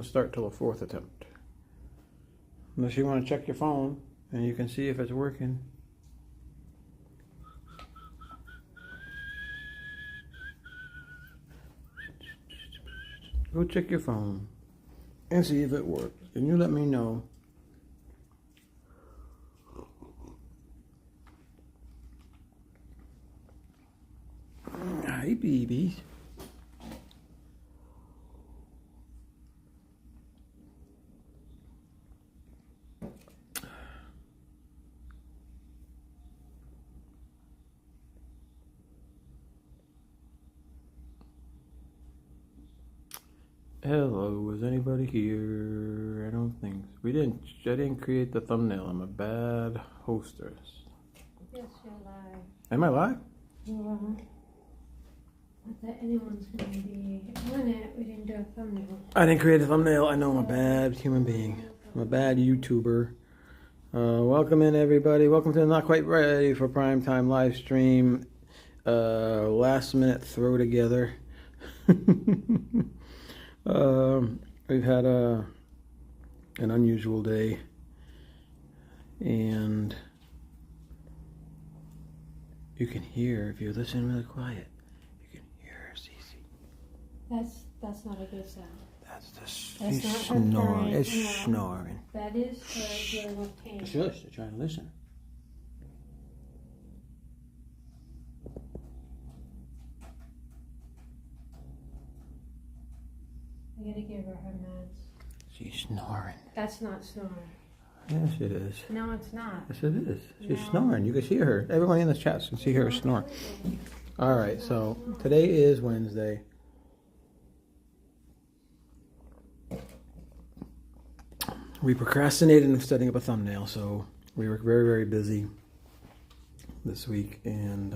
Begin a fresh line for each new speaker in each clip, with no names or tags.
doesn't start till the fourth attempt. Unless you want to check your phone and you can see if it's working. Go check your phone and see if it works. And you let me know. Hi, babies. Hello, is anybody here? I don't think so. I didn't create the thumbnail. I'm a bad hostess.
Yes, you're live.
Am I live?
Not that anyone's going to be on it. We didn't do a thumbnail.
I didn't create a thumbnail. I know I'm a bad human being. I'm a bad YouTuber. Welcome in, everybody. Welcome to the Not Quite Ready for Primetime live stream. Last minute throw together. We've had an unusual day, and you can hear, if you listen really quiet, you can hear Cece.
That's not a good sound.
She's
That's not her
snoring.
purring,
It's
no.
snoring.
That is her dealing with pain.
Shush, they're trying to listen.
I gotta give her meds.
She's snoring.
That's not snoring.
Yes, it is.
No, it's not.
Yes, it is. She's
No.
snoring. You can hear her. Everybody in the chat can see her snore. All right, so today is Wednesday. We procrastinated in setting up a thumbnail, so we were very, very busy this week. And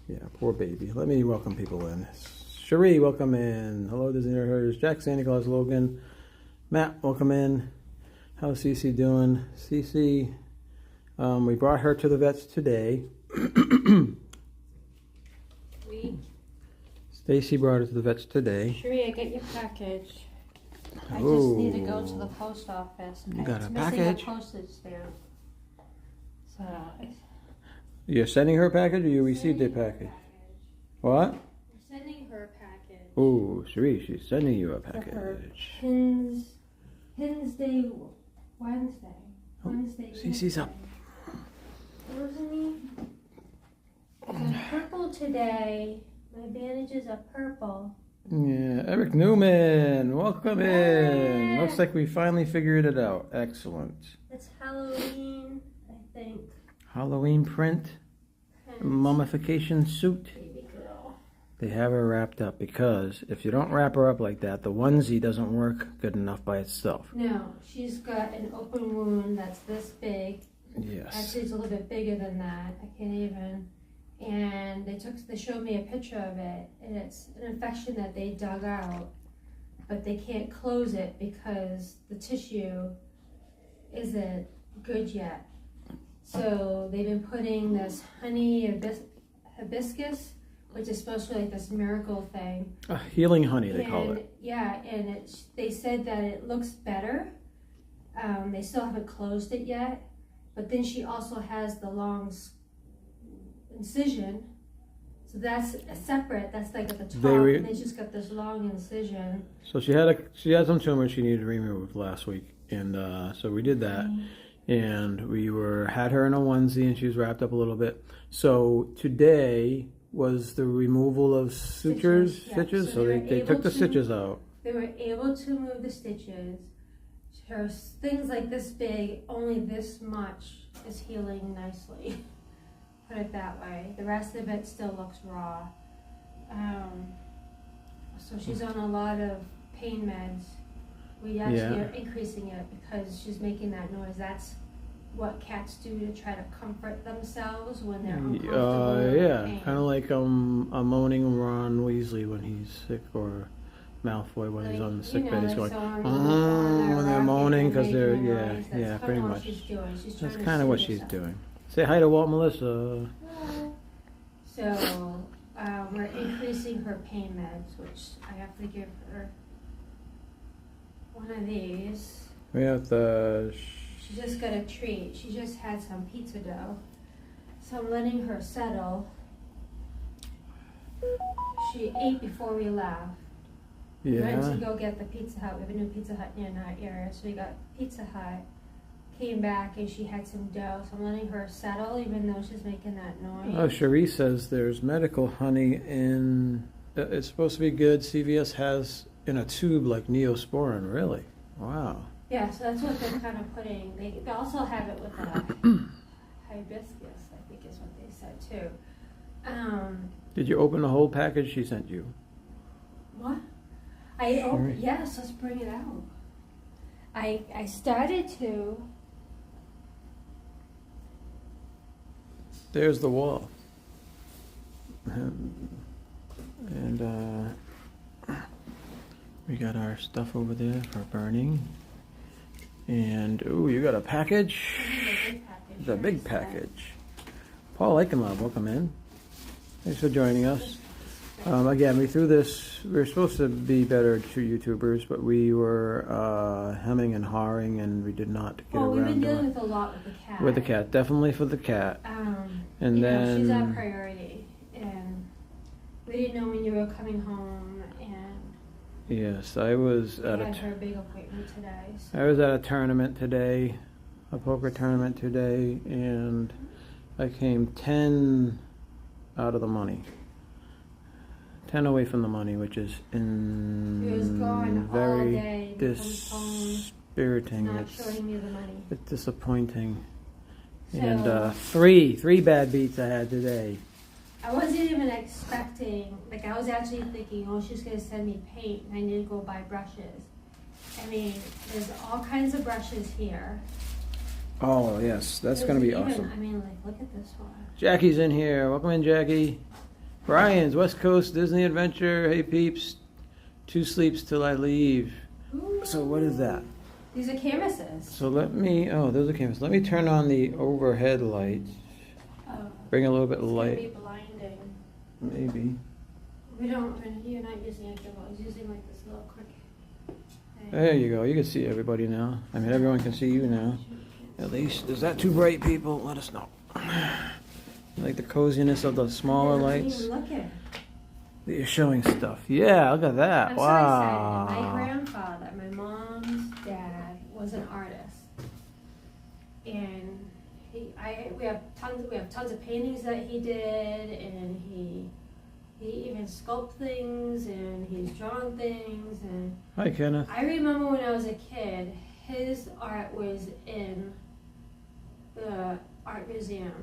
yeah, poor baby. Let me welcome people in. Cherie, welcome in. Hello, Disney Nerd. Jack, Santa Claus, Logan. Matt, welcome in. How's Cece doing? Cece, we brought her to the vets today. Stacy brought her to the vets today.
Sheree, I got your package. I just need to go to the post office.
You got
It's
a
missing
package?
a postage stamp. So,
You're sending her a package, or you received a package? What?
I'm sending her a package.
Oh, Cherie, she's sending you a
For her
package.
Pins Day Wednesday.
Oh,
Wednesday.
Cece's up.
Rosalie, I'm purple today. My bandages are purple.
Yeah, Eric Newman, welcome in.
Yeah.
Looks like we finally figured it out. Excellent.
It's Halloween, I think.
Halloween print, mummification suit.
Baby girl.
They have her wrapped up because if you don't wrap her up like that, the onesie doesn't work good enough by itself.
No, she's got an open wound that's this big.
Yes.
Actually, it's a little bit bigger than that. I can't even. And they showed me a picture of it, and it's an infection that they dug out, but they can't close it because the tissue isn't good yet. So they've been putting this honey hibiscus, which is supposed to be like this miracle thing.
Healing honey, they call
And,
it.
yeah, and they said that it looks better. They still haven't closed it yet, but then she also has the long incision, so that's separate. That's like at the top, and then she's got this long incision.
So she had some tumors she needed removed last week, and so we did that. And we had her in a onesie, and she was wrapped up a little bit. So today was the removal of stitches.
Yeah.
So they took the stitches out.
They were able to move the stitches. Her things like this big, only this much is healing nicely. Put it that way. The rest of it still looks raw. So she's on a lot of pain meds. We actually are increasing it because she's making that noise. That's what cats do to try to comfort themselves when they're uncomfortable.
Yeah, kind of like a moaning Ron Weasley when he's sick, or Malfoy when he's on the sick bed. He's going, when they're moaning because they're, pretty much. That's kind of what she's doing. Say hi to Walt Melissa.
So we're increasing her pain meds, which I have to give her one of these.
We have the.
She just got a treat. She just had some pizza dough. So I'm letting her settle. She ate before we left. We went to go get the Pizza Hut. We have a new Pizza Hut in our area. So we got Pizza Hut. Came back and she had some dough. So I'm letting her settle even though she's making that noise.
Oh, Cherie says there's medical honey in. It's supposed to be good. CVS has in a tube like Neosporin. Really? Wow.
Yeah, so that's what they're kind of putting. They also have it with hibiscus, I think is what they said too.
Did you open the whole package she sent you?
What?
Sure.
Yes, let's bring it out. I started to.
There's the wall. And we got our stuff over there for burning. And, ooh, you got a package? It's a big package. Paul Eichenlaub, welcome in. Thanks for joining us. Again, we threw this, we were supposed to be better to YouTubers, but we were hemming and hawing, and we did not get
Well, we've
around
been
to
dealing
it.
with a lot with the cat.
With the cat, definitely for the cat. And
you
then
know, she's our priority, and we didn't know when you were coming home, and
yes, I was
we
at
had her big appointment today. So.
I was at a tournament today, a poker tournament today, and I came 10 out of the money. 10 away from the money, which is
He was gone all
very
day.
dispiriting.
Not showing me the money.
It's disappointing.
So,
And three bad beats I had today.
I wasn't even expecting, like I was actually thinking, oh, she's going to send me paint and I need to go buy brushes. I mean, there's all kinds of brushes here.
Oh, yes, that's going to be awesome.
I mean, like, look at this one.
Jackie's in here. Welcome in, Jackie. Brian's West Coast Disney Adventure. Hey, peeps. 2 sleeps till I leave.
Ooh.
So what is that?
These are canvases.
So let me, oh, those are cameras. Let me turn on the overhead lights.
Oh,
Bring a little bit of
it's
light.
going to be blinding.
Maybe.
You're not using a gimbal. I was using like this little quick thing.
There you go. You can see everybody now. I mean, everyone can see you now. At least, is that too bright, people? Let us know. Like the coziness of the smaller lights.
Look at.
That you're showing stuff. Yeah, look at that.
I'm
Wow.
so excited. My grandfather, my mom's dad, was an artist, and we have tons of paintings that he did, and he even sculpted things, and he's drawn things, and
Hi, Kenneth.
I remember when I was a kid, his art was in the art museum.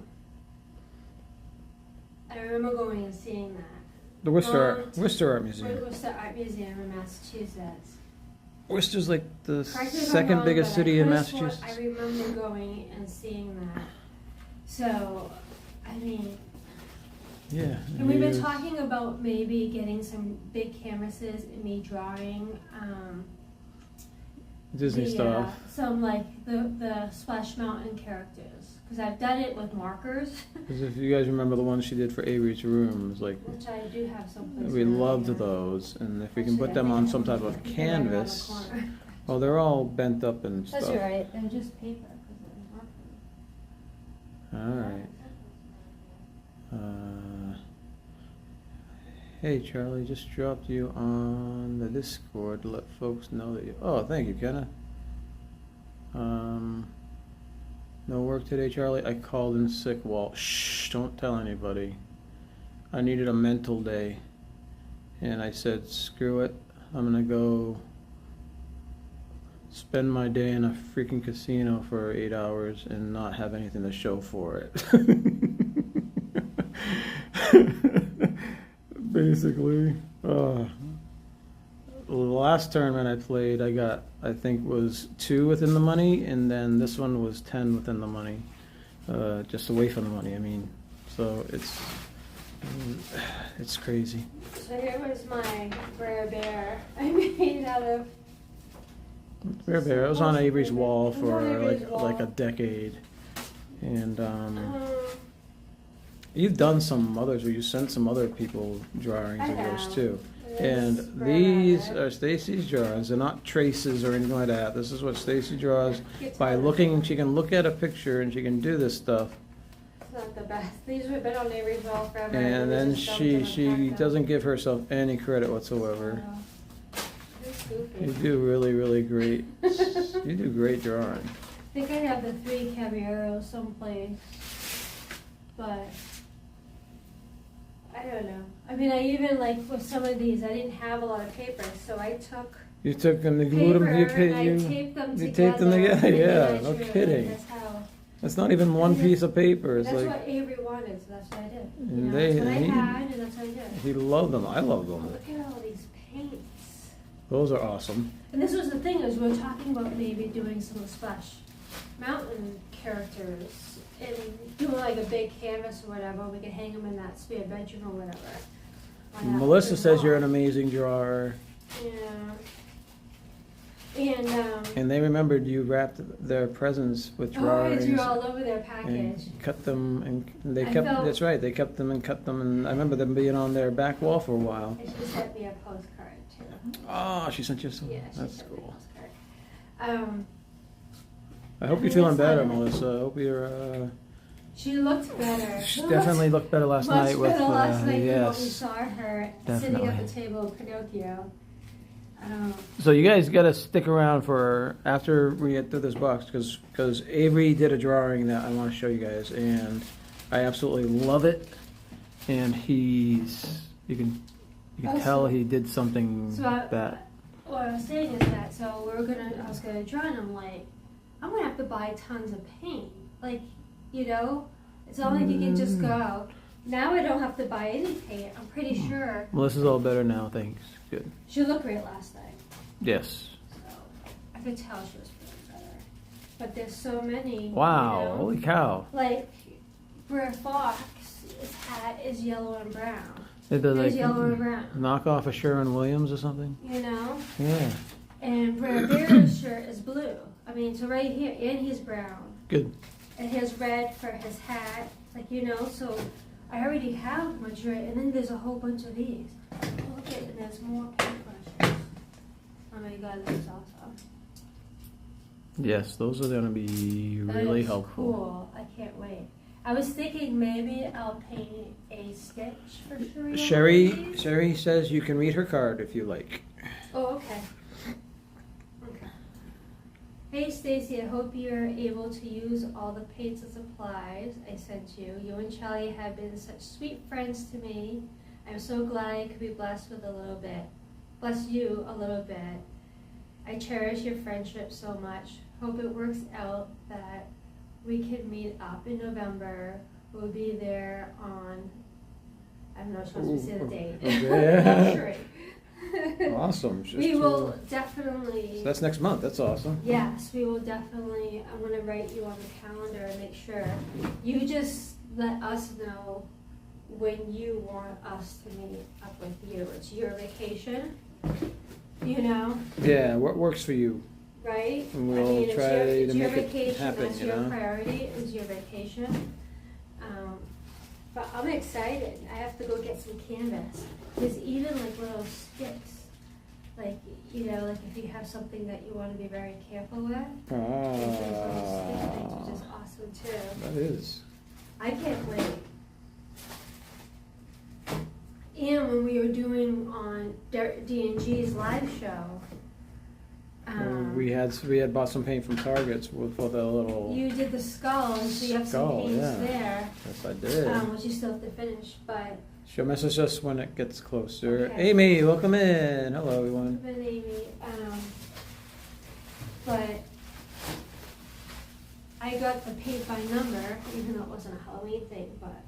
I remember going and seeing that.
The Worcester Art Museum.
Worcester Art Museum in Massachusetts.
Worcester's like the
Correct me if I'm
second
wrong,
biggest
but
city
I
in
could've sworn
Massachusetts.
I remember going and seeing that. So, I mean,
Yeah.
and we've been
he was-
talking about maybe getting some big canvases and me drawing
Disney stuff.
some like the Splash Mountain characters. Because I've done it with markers,
Because if you guys remember the one she did for Avery's room, it was like,
which I do have someplace.
we
around
loved
here.
those. And if we can
Actually,
put
I
them
think
on
I
some type
have
of
them right around the
canvas.
corner.
Oh, they're all bent up and stuff.
That's right. They're just paper because they're marker.
All right. Hey, Charlie, just dropped you on the Discord to let folks know that you. Oh, thank you, Kenna. No work today, Charlie. I called in sick. Walt. Shh! Don't tell anybody. I needed a mental day, and I said, "Screw it. I'm gonna go spend my day in a freaking casino for 8 hours and not have anything to show for it." Basically, the last tournament I played, I got, I think, was 2 within the money, and then this one was 10 within the money, just away from the money. I mean, so it's crazy.
So here was my Brer Bear I made out of.
Bear Bear. It was on Avery's wall
It was
for
on Avery's
like a
wall.
decade, and you've done some others where you sent some other people drawings
I
of yours
have.
too. And these are Stacy's drawings. They're not traces or anything like that. This is what Stacy draws by looking. She can look at a picture and she can do this stuff.
It's not the best. These have been on Avery's wall forever.
And
we
then
just dumped them and
she
packed them.
doesn't give herself any credit whatsoever.
It's goofy.
You do really, really great. You do great drawing.
I think I have the 3 Caballeros someplace, but I don't know. I mean, I even like with some of these, I didn't have a lot of paper, so I took
You took them, you
paper
glued them, you,
and I
you,
taped them
you
together.
taped them together.
and
Yeah,
then I
no
drew it.
kidding.
That's how.
It's not even one piece of paper. It's
That's
like
what Avery wanted, so that's what I did. You
And
know,
they-
that's what I
he-
had, and that's what I did.
he loved them. I love
Oh,
them.
look at all these paints.
Those are awesome.
And this was the thing, is we were talking about maybe doing some of the Splash Mountain characters and doing like a big canvas or whatever. We could hang them in that spare bedroom or whatever. On that
Melissa
open
says you're an
wall.
amazing drawer,
Yeah. And
and they remembered you wrapped their presents with
I
drawings.
drew all over their
And
package.
cut them, and they
I
kept.
felt-
That's right. They kept them and cut them, and I remember them being on their back wall for a while.
And she sent me a postcard too.
Oh, she sent you some.
Yeah, she
That's
sent me a
cool.
postcard.
I hope
I
you're
mean,
feeling
it's
better,
not-
Melissa. I hope you're.
She looked better.
She definitely looked better last
Much
night with.
better last night than what we
Yes.
saw her sitting at
definitely.
the table with Pinocchio.
So you guys got to stick around for after we get through this box because Avery did a drawing that I want to show you guys, and I absolutely love it. And he's you can
Oh,
tell
so-
he did something
So I-
that.
What I was saying is that I was gonna draw, and I'm like, I'm gonna have to buy tons of paint. Like, you know, it's not like you can just go. Now I don't have to buy any paint. I'm pretty sure
Melissa's all better now, thanks. Good.
she looked great last night.
Yes.
So I could tell she was feeling better. But there's so many.
Wow!
You know?
Holy cow!
Like, Brer Fox, his hat is yellow and brown.
They did
There's
like
yellow and brown.
knock off a Sharon Williams or something.
You know?
Yeah.
And Brer Bear's shirt is blue. I mean, so right here, and he's brown.
Good.
And he has red for his hat. Like, you know, so I already have majority. And then there's a whole bunch of these. Oh, look at it, and there's more paintbrushes. Oh my god, this is awesome.
Yes, those are going to be really
That is
helpful.
Cool. I can't wait. I was thinking maybe I'll paint a stitch for Sherry.
Sherry says you can read her card if you like.
Oh, okay. Okay. Hey Stacy, I hope you're able to use all the paints and supplies I sent you. You and Charlie have been such sweet friends to me. I'm so glad I could be blessed with bless you a little bit. I cherish your friendship so much. Hope it works out that we can meet up in November. We'll be there on, I don't know, she wants me to say the date.
Okay.
Sure.
Awesome.
We will definitely.
So that's next month. That's awesome.
Yes, we will definitely. I'm going to write you on the calendar and make sure. You just let us know when you want us to meet up with you. It's your vacation, you know,
Yeah, what works for you?
right?
And we'll try
it's
to
your
make it
vacation.
happen,
That's
you
your
know?
priority. Is your vacation. But I'm excited. I have to go get some canvas. There's even like little sticks. Like, you know, like if you have something that you want to be very careful with. There's those little stick things, which is awesome too.
That is.
I can't wait. And when we were doing on D&G's live show,
We had bought some paint from Targets for the little.
you did the skull, and so you have some
Skull,
paints
yeah.
there,
Yes, I did.
which you still have to finish. But
She'll message us when it gets closer.
Okay.
Amy, welcome in. Hello, everyone.
But Amy, but I got the paint by number, even though it wasn't a Halloween thing, but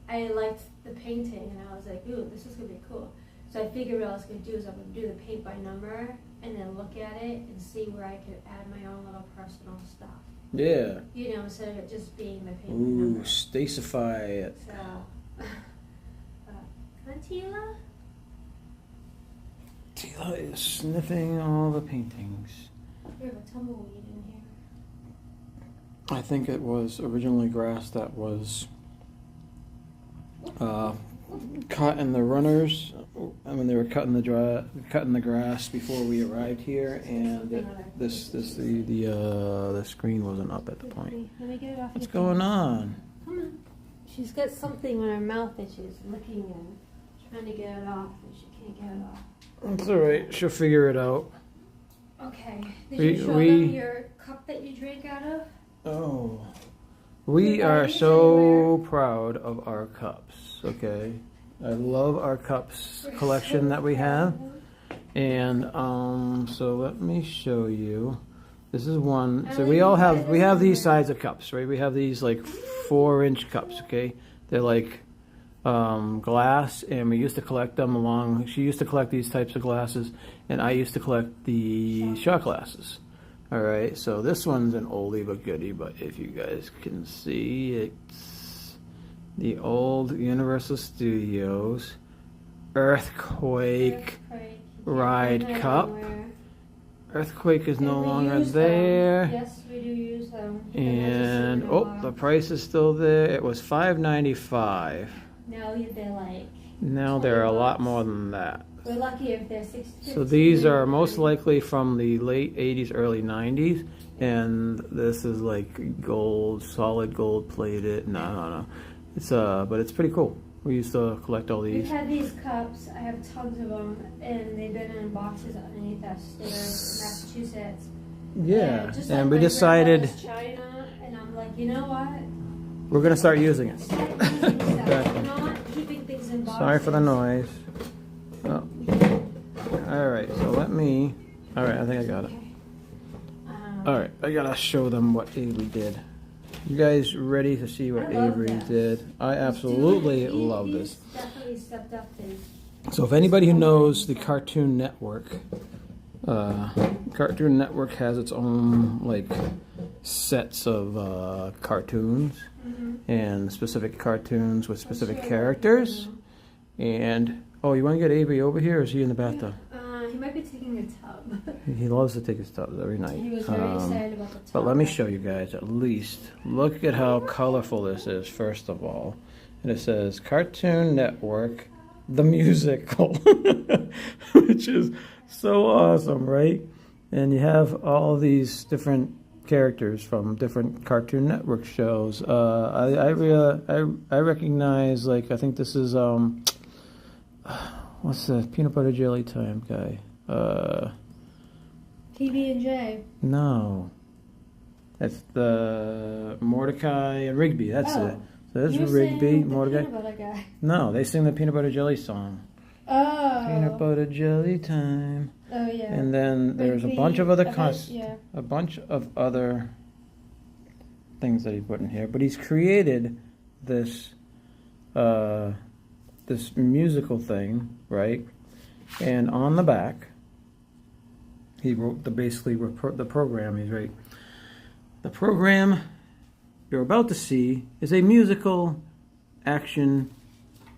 I liked the painting, and I was like, ooh, this is gonna be cool. So I figured what I was gonna do is I'm gonna do the paint by number, and then look at it and see where I could add my own little personal stuff.
Yeah.
You know, instead of it just being the paint by
Ooh,
number.
Stacify it.
So, Tila?
Tila is sniffing all the paintings.
We have a tumbleweed in here.
I think it was originally grass that was caught in the runners when they were cutting the grass before we arrived here, and the screen wasn't up at the point.
Let me get it off.
What's going on?
Come on. She's got something on her mouth that she's licking and trying to get it off, and she can't get it off.
It's all right. She'll figure it out.
Okay. Did you show them your cup that you drank out of?
Oh. We are so proud of our cups, okay? I love our cups collection that we have. And so let me show you. This is one. So we have these size of cups, right? We have these like 4-inch cups, okay? They're like glass, and we used to collect them along. She used to collect these types of glasses, and I used to collect the shot glasses. All right, so this one's an oldie but goodie, but if you guys can see, it's the old Universal Studios Earthquake Ride Cup. Earthquake is no longer there.
Yes, we do use them.
And the price is still there. It was $5.95.
Now
they're a lot more than that.
We're lucky if they're 60.
So these are most likely from the late 80s, early 90s, and this is like gold, solid gold plated. No. It's but it's pretty cool. We used to collect all these.
We've had these cups. I have tons of them, and they've been in boxes underneath us there in Massachusetts.
Yeah,
just
and
like
we decided
China, and I'm like, you know what?
we're gonna start using it.
Start using stuff. We're not keeping things in boxes.
Sorry for the noise. Oh. All right, so let me. All right, I think I got it. All right, I gotta show them what Avery did. You guys ready to see what Avery did? I absolutely love this.
Definitely stepped up his.
So if anybody who knows the Cartoon Network, Cartoon Network has its own like sets of cartoons and specific cartoons with specific characters. And oh, you want to get Avery over here, or is he in the bathtub?
He might be taking a tub.
He loves to take his tubs every night.
He was very excited about the tub.
But let me show you guys at least. Look at how colorful this is, first of all. And it says Cartoon Network, the musical, which is so awesome, right? And you have all these different characters from different Cartoon Network shows. I recognize, like, I think this is what's the Peanut Butter Jelly Time guy?
PB&J.
No, that's the Mordecai and Rigby. That's it. So that's Rigby, Mordecai.
Peanut Butter guy.
No, they sing the Peanut Butter Jelly song.
Oh.
Peanut Butter Jelly Time.
Oh yeah.
And then there's a bunch of other
a
bunch of other things that he put in here. But he's created this this musical thing, right? And on the back, he wrote the program. He's right. The program you're about to see is a musical, action,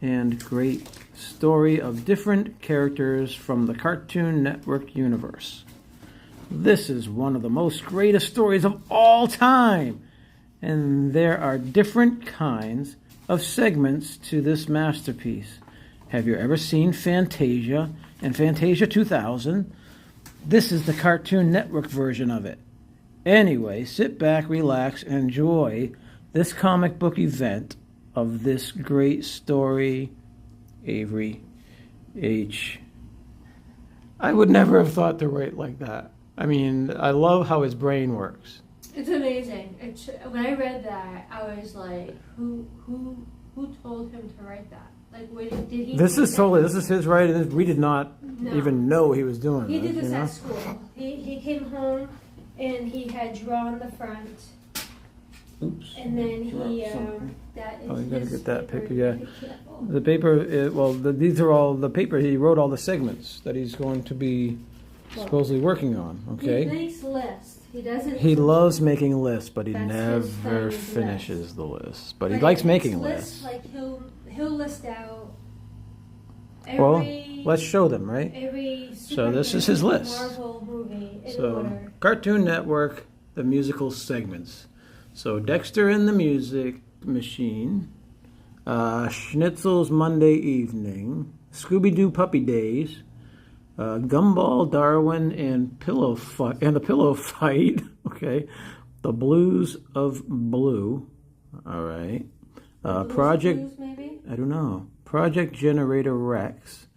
and great story of different characters from the Cartoon Network universe. This is one of the most greatest stories of all time, and there are different kinds of segments to this masterpiece. Have you ever seen Fantasia and Fantasia 2000? This is the Cartoon Network version of it. Anyway, sit back, relax, and enjoy this comic book event of this great story. Avery H. I would never have thought to write like that. I mean, I love how his brain works.
It's amazing. When I read that, I was like, who told him to write that? Like, where did he?
This is his writing. We did not even know he was doing
this. He
this.
did this at school. He came home and he had drawn the front.
Oops.
And then he that is.
Oh, you gotta get that paper.
Be
Yeah,
careful.
the paper. These are all the paper. He wrote all the segments that he's going to be supposedly working on. Okay.
He makes lists. He doesn't.
He loves making lists, but he
That's
never
his thing,
finishes the list. But he likes making lists.
Like he'll list out.
Well, let's show them, right?
Every
So this is his list.
Marvel movie in
So
order.
Cartoon Network, the musical segments. So Dexter and the Music Machine, Schnitzel's Monday Evening, Scooby-Doo Puppy Days, Gumball, Darwin, and the Pillow Fight. Okay, The Blues of Blue. All right. Project.
Blues, maybe?
I don't know. Project Generator Rex.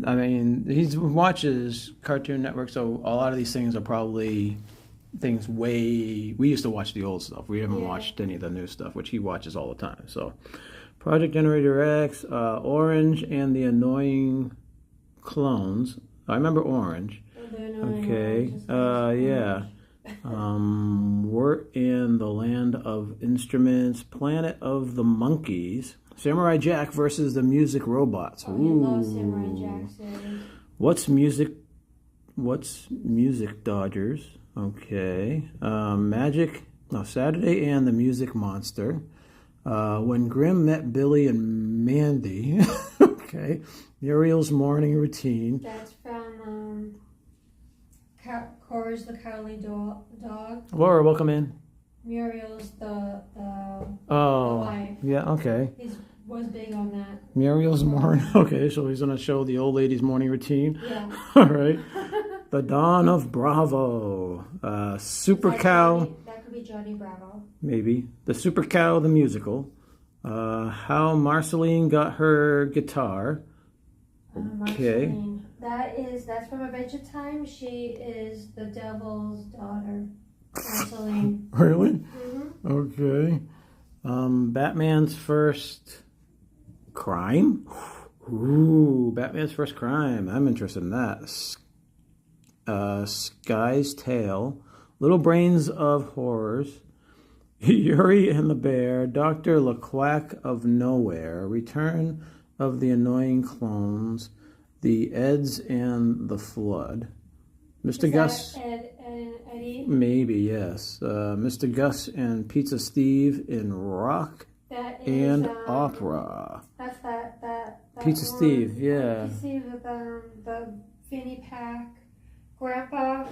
I mean, he watches Cartoon Network, so a lot of these things are probably things we used to watch the old stuff. We haven't watched any of the new stuff, which he watches all the time. So, Project Generator X, Orange and the Annoying Clones. I remember Orange. Okay. Yeah. We're in the Land of Instruments, Planet of the Monkeys, Samurai Jack versus the Music Robots.
Oh, you love Samurai Jack series.
What's Music Dodgers? Okay. Saturday and the Music Monster. When Grimm Met Billy and Mandy. Okay. Muriel's Morning Routine.
That's from Courage the Cowardly Dog.
Laura, welcome in.
Muriel's the wife.
Yeah, okay.
He was big on that.
Muriel's morning. Okay, so he's going to show the old lady's morning routine.
Yeah.
All right. The Dawn of Bravo. Super Cow.
That could be Johnny Bravo.
Maybe. The Super Cow, the musical. How Marceline got her guitar. Okay.
Marceline. That's from Adventure Time. She is the devil's daughter. Marceline.
Really?
Mm-hmm.
Okay. Batman's first crime? Ooh, Batman's first crime. I'm interested in that. Sky's Tale. Little Brains of Horrors. Yuri and the Bear. Dr. LeQuack of Nowhere. Return of the Annoying Clones. The Eds and the Flood. Mr. Gus.
Ed and Eddie?
Maybe, yes. Mr. Gus and Pizza Steve in Rock and Opera.
That's that
Pizza
one.
Steve, yeah.
Pizza Steve with the fanny pack. Grandpa.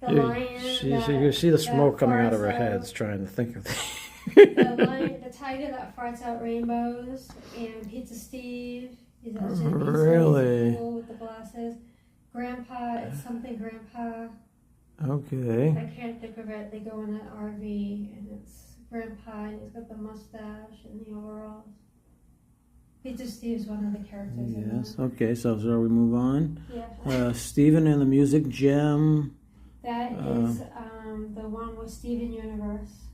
The
You
lion.
see the smoke coming out of her
farts
heads trying to think of
the lion, the tiger that farts out rainbows, and Pizza Steve. He's actually
Really?
cool with the glasses. Grandpa, it's something Grandpa.
Okay.
I can't think of it. They go in an RV, and it's Grandpa, and he's got the mustache and the overalls. Pizza Steve's one of the characters in
Yes,
that.
okay, so we move on.
Yeah.
Stephen and the Music Gem.
That is the one with Steven Universe.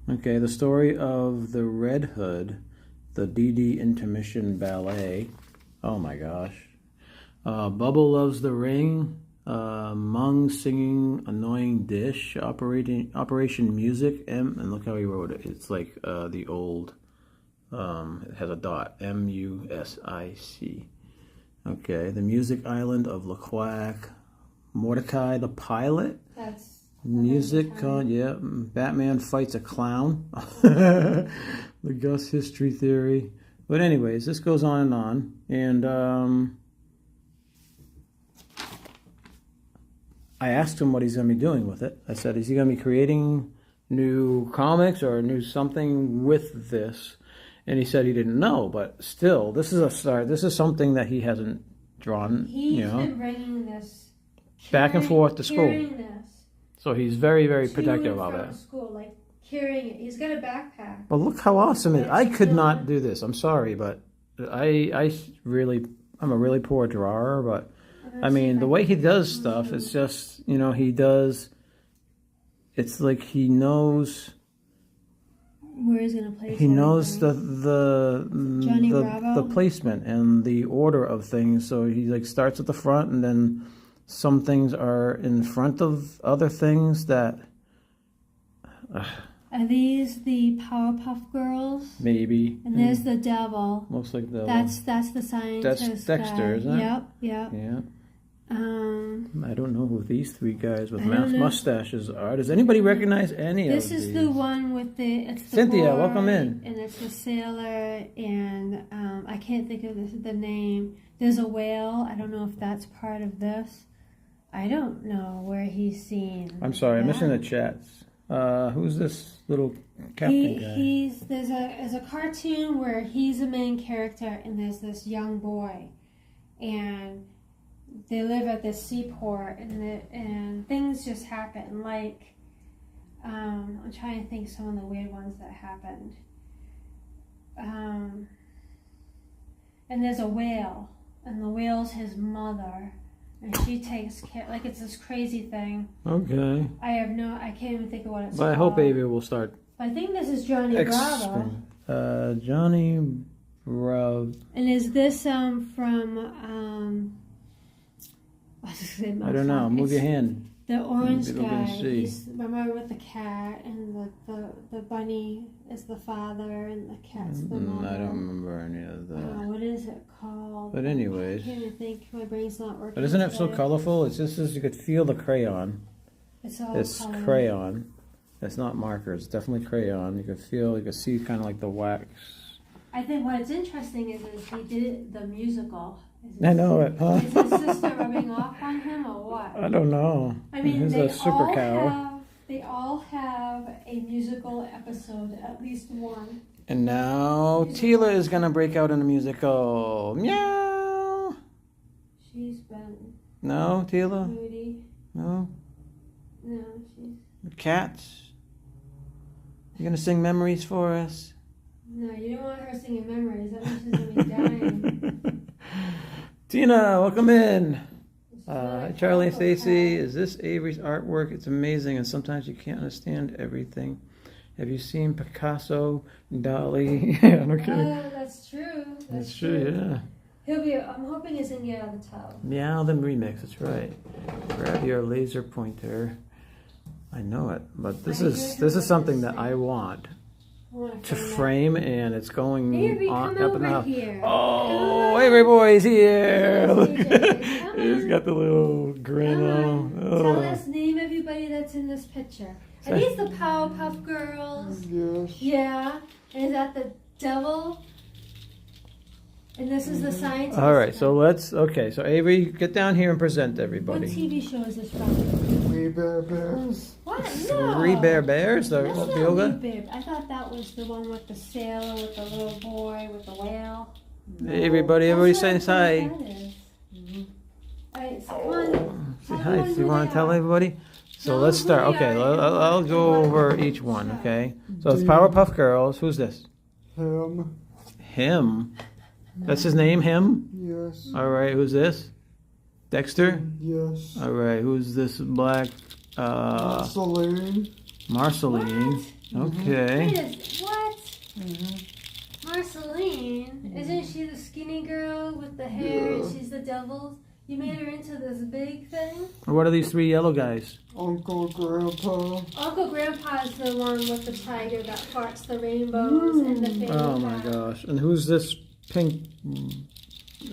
Okay, the story of the Red Hood, the DD Intermission Ballet. Oh my gosh. Bubble Loves the Ring. Mung Singing Annoying Dish. Operation Music. And look how he wrote it. It's like the old. It has a dot. MUSIC. Okay, the Music Island of LeQuack. Mordecai the Pilot.
That's
Music, yeah. Batman fights a clown. The Gus History Theory. But anyways, this goes on. And I asked him what he's going to be doing with it. I said, is he going to be creating new comics or new something with this? And he said he didn't know, but still, this is a start. This is something that he hasn't drawn,
He's been bringing this
back and forth to school.
This
So he's very, very
to
protective
and
of
from
it.
School, like carrying it. He's got a backpack.
But look how awesome it is. I could not do this. I'm sorry, but I'm a really poor drawer, but I mean, the way he does stuff, it's just, it's like he knows
Where he's gonna place.
he knows
everything.
the placement and the order of things. So he like starts at the front, and then some things are in front of other things that.
Are these the Powerpuff Girls?
Maybe.
And there's the devil.
Looks like the.
That's the scientist.
That's Dexter, isn't it?
Yep.
Yeah. I don't know who these three guys with
I don't know.
mustaches are. Does anybody recognize any of these?
This is the one with it's the
Cynthia,
boy,
welcome in.
And it's the sailor, and I can't think of the name. There's a whale. I don't know if that's part of this. I don't know where he's seen.
I'm sorry, I'm
that.
missing the chats. Who's this little captain guy?
There's a cartoon where he's a main character and there's this young boy, and they live at this seaport, and things just happen. Like, I'm trying to think some of the weird ones that happened. And there's a whale, and the whale's his mother, and she takes care. Like, it's this crazy thing.
Okay.
I can't even think of what it's
But
called.
I hope Avery will start.
I think this is Johnny Bravo.
Johnny Bravo.
And is this from
I don't know. Move your hand.
the orange
People
guy?
can see.
Remember with the cat, and the bunny is the father and the cat's the mother.
I don't remember any of that.
What is it called?
But anyways.
I can't even think. My brain's not working.
But isn't it so
today.
colorful? It's just as you could feel the crayon.
It's all
It's
color.
crayon. It's not marker. It's definitely crayon. You can see kind of like the wax.
I think what's interesting is he did the musical.
I know it, huh?
Is his sister rubbing off on him or what?
I don't know.
I mean,
He's
they
a super
all
cow.
have a musical episode, at least one.
And now Tila is gonna break out in a musical. Meow.
She's been
No, Tila.
moody.
No.
No, she's
Cats. You gonna sing memories for us?
no. You don't want her singing memories. That means she's gonna be dying.
Tina, welcome in.
She's
Hi,
like,
Charlie and
"Oh,
Stacy.
okay."
Is this Avery's artwork? It's amazing, and sometimes you can't understand everything. Have you seen Picasso, Dali? I'm not kidding.
Oh, that's true.
That's true, yeah.
He'll be. I'm hoping he's gonna get out of the tub.
Meow them remix, that's right. Grab your laser pointer. I know it, but this is something that I want
I wanna
to
frame
frame, and it's going
Avery,
on
come
up in the
over
house.
here.
Oh, Avery boy's here!
Come on, CJ, come
He's
on.
got the little grin
Come
on.
on.
Oh.
Tell us, name everybody that's in this picture. Are these the Powerpuff Girls?
Yes.
Yeah. And is that the devil? And this is the scientist.
All right, so Avery, get down here and present
What
everybody.
TV show is this from?
We Bear Bears.
What? No.
Three Bears, the
That's not
yoga.
Wee Bear. I thought that was the one with the sailor, with the little boy, with the whale.
Hey, everybody say
That's not
hi.
what that is. All right, so come on.
Say
Tell
hi.
everyone
Do you
who
want
they
to tell
are.
everybody? So
Tell
let's
them
start.
who they
Okay,
are.
I'll go over each one. Okay. So it's Powerpuff Girls. Who's this?
Him.
Him. That's his name. Him.
Yes.
All right. Who's this? Dexter.
Yes.
All right. Who's this black?
Celine.
Marceline. Okay.
Wait, what? Marceline? Isn't she the skinny girl with the hair and
Yeah.
she's the devil? You made her into this big thing?
What are these three yellow guys?
Uncle Grandpa.
Uncle Grandpa's the one with the tiger that farts the rainbows and the fanny
Oh my
pack.
gosh! And who's this pink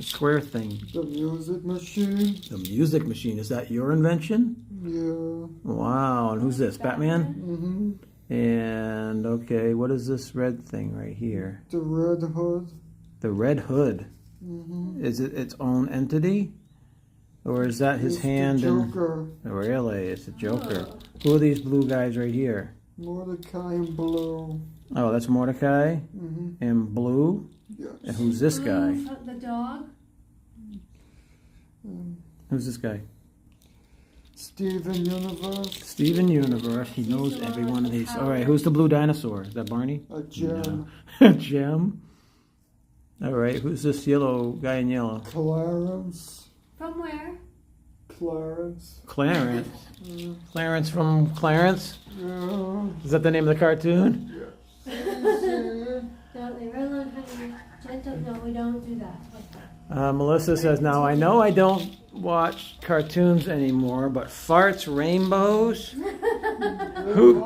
square thing?
The music machine.
The music machine. Is that your invention?
Yeah.
Wow. And who's this? Batman?
Mm-hmm.
And okay, what is this red thing right here?
The Red Hood.
The Red Hood.
Mm-hmm.
Is it its own entity? Or is that his
It's
hand
the
and
Joker.
really it's a Joker.
Oh.
Who are these blue guys right here?
Mordecai and Blue.
Oh, that's Mordecai
Mm-hmm.
and Blue.
Yes.
And who's this guy?
Blue, the dog?
Who's this guy?
Steven Universe.
Steven Universe. He knows
the one
every
with
one of
the
these.
power.
All right, who's the blue dinosaur? Is that Barney?
A gem.
No. Gem. All right, who's this yellow guy in yellow?
Clarence.
From where?
Clarence.
Clarence. Clarence from Clarence.
Yeah.
Is that the name of the cartoon?
Don't leave her alone, honey. Gentle, no, we don't do that.
Melissa says, now I know I don't watch cartoons anymore, but farts rainbows? Who?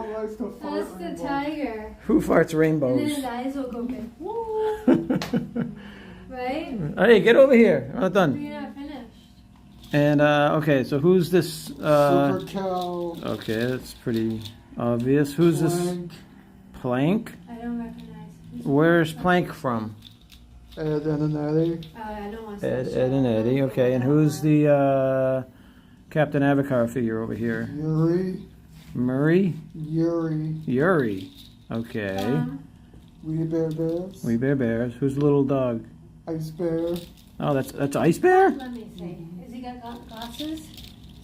That's the tiger.
Who farts
And then
rainbows?
his eyes will go big. Woo! Right?
Hey, get over here. I'm not done.
You're not finished.
And, okay, so who's this?
Super Cow.
Okay, that's pretty obvious. Who's this?
Plank.
I
Plank?
don't recognize.
Where's Plank from?
Ed and Eddie.
I don't want
Ed and Eddie. Okay, and who's the Captain Avatar figure over here?
Yuri.
Murray?
Yuri.
Yuri. Okay.
Wee Bear Bears.
We Bear Bears. Who's the little dog?
Ice Bear.
Oh, that's Ice Bear?
Let me see. Has he got glasses? Is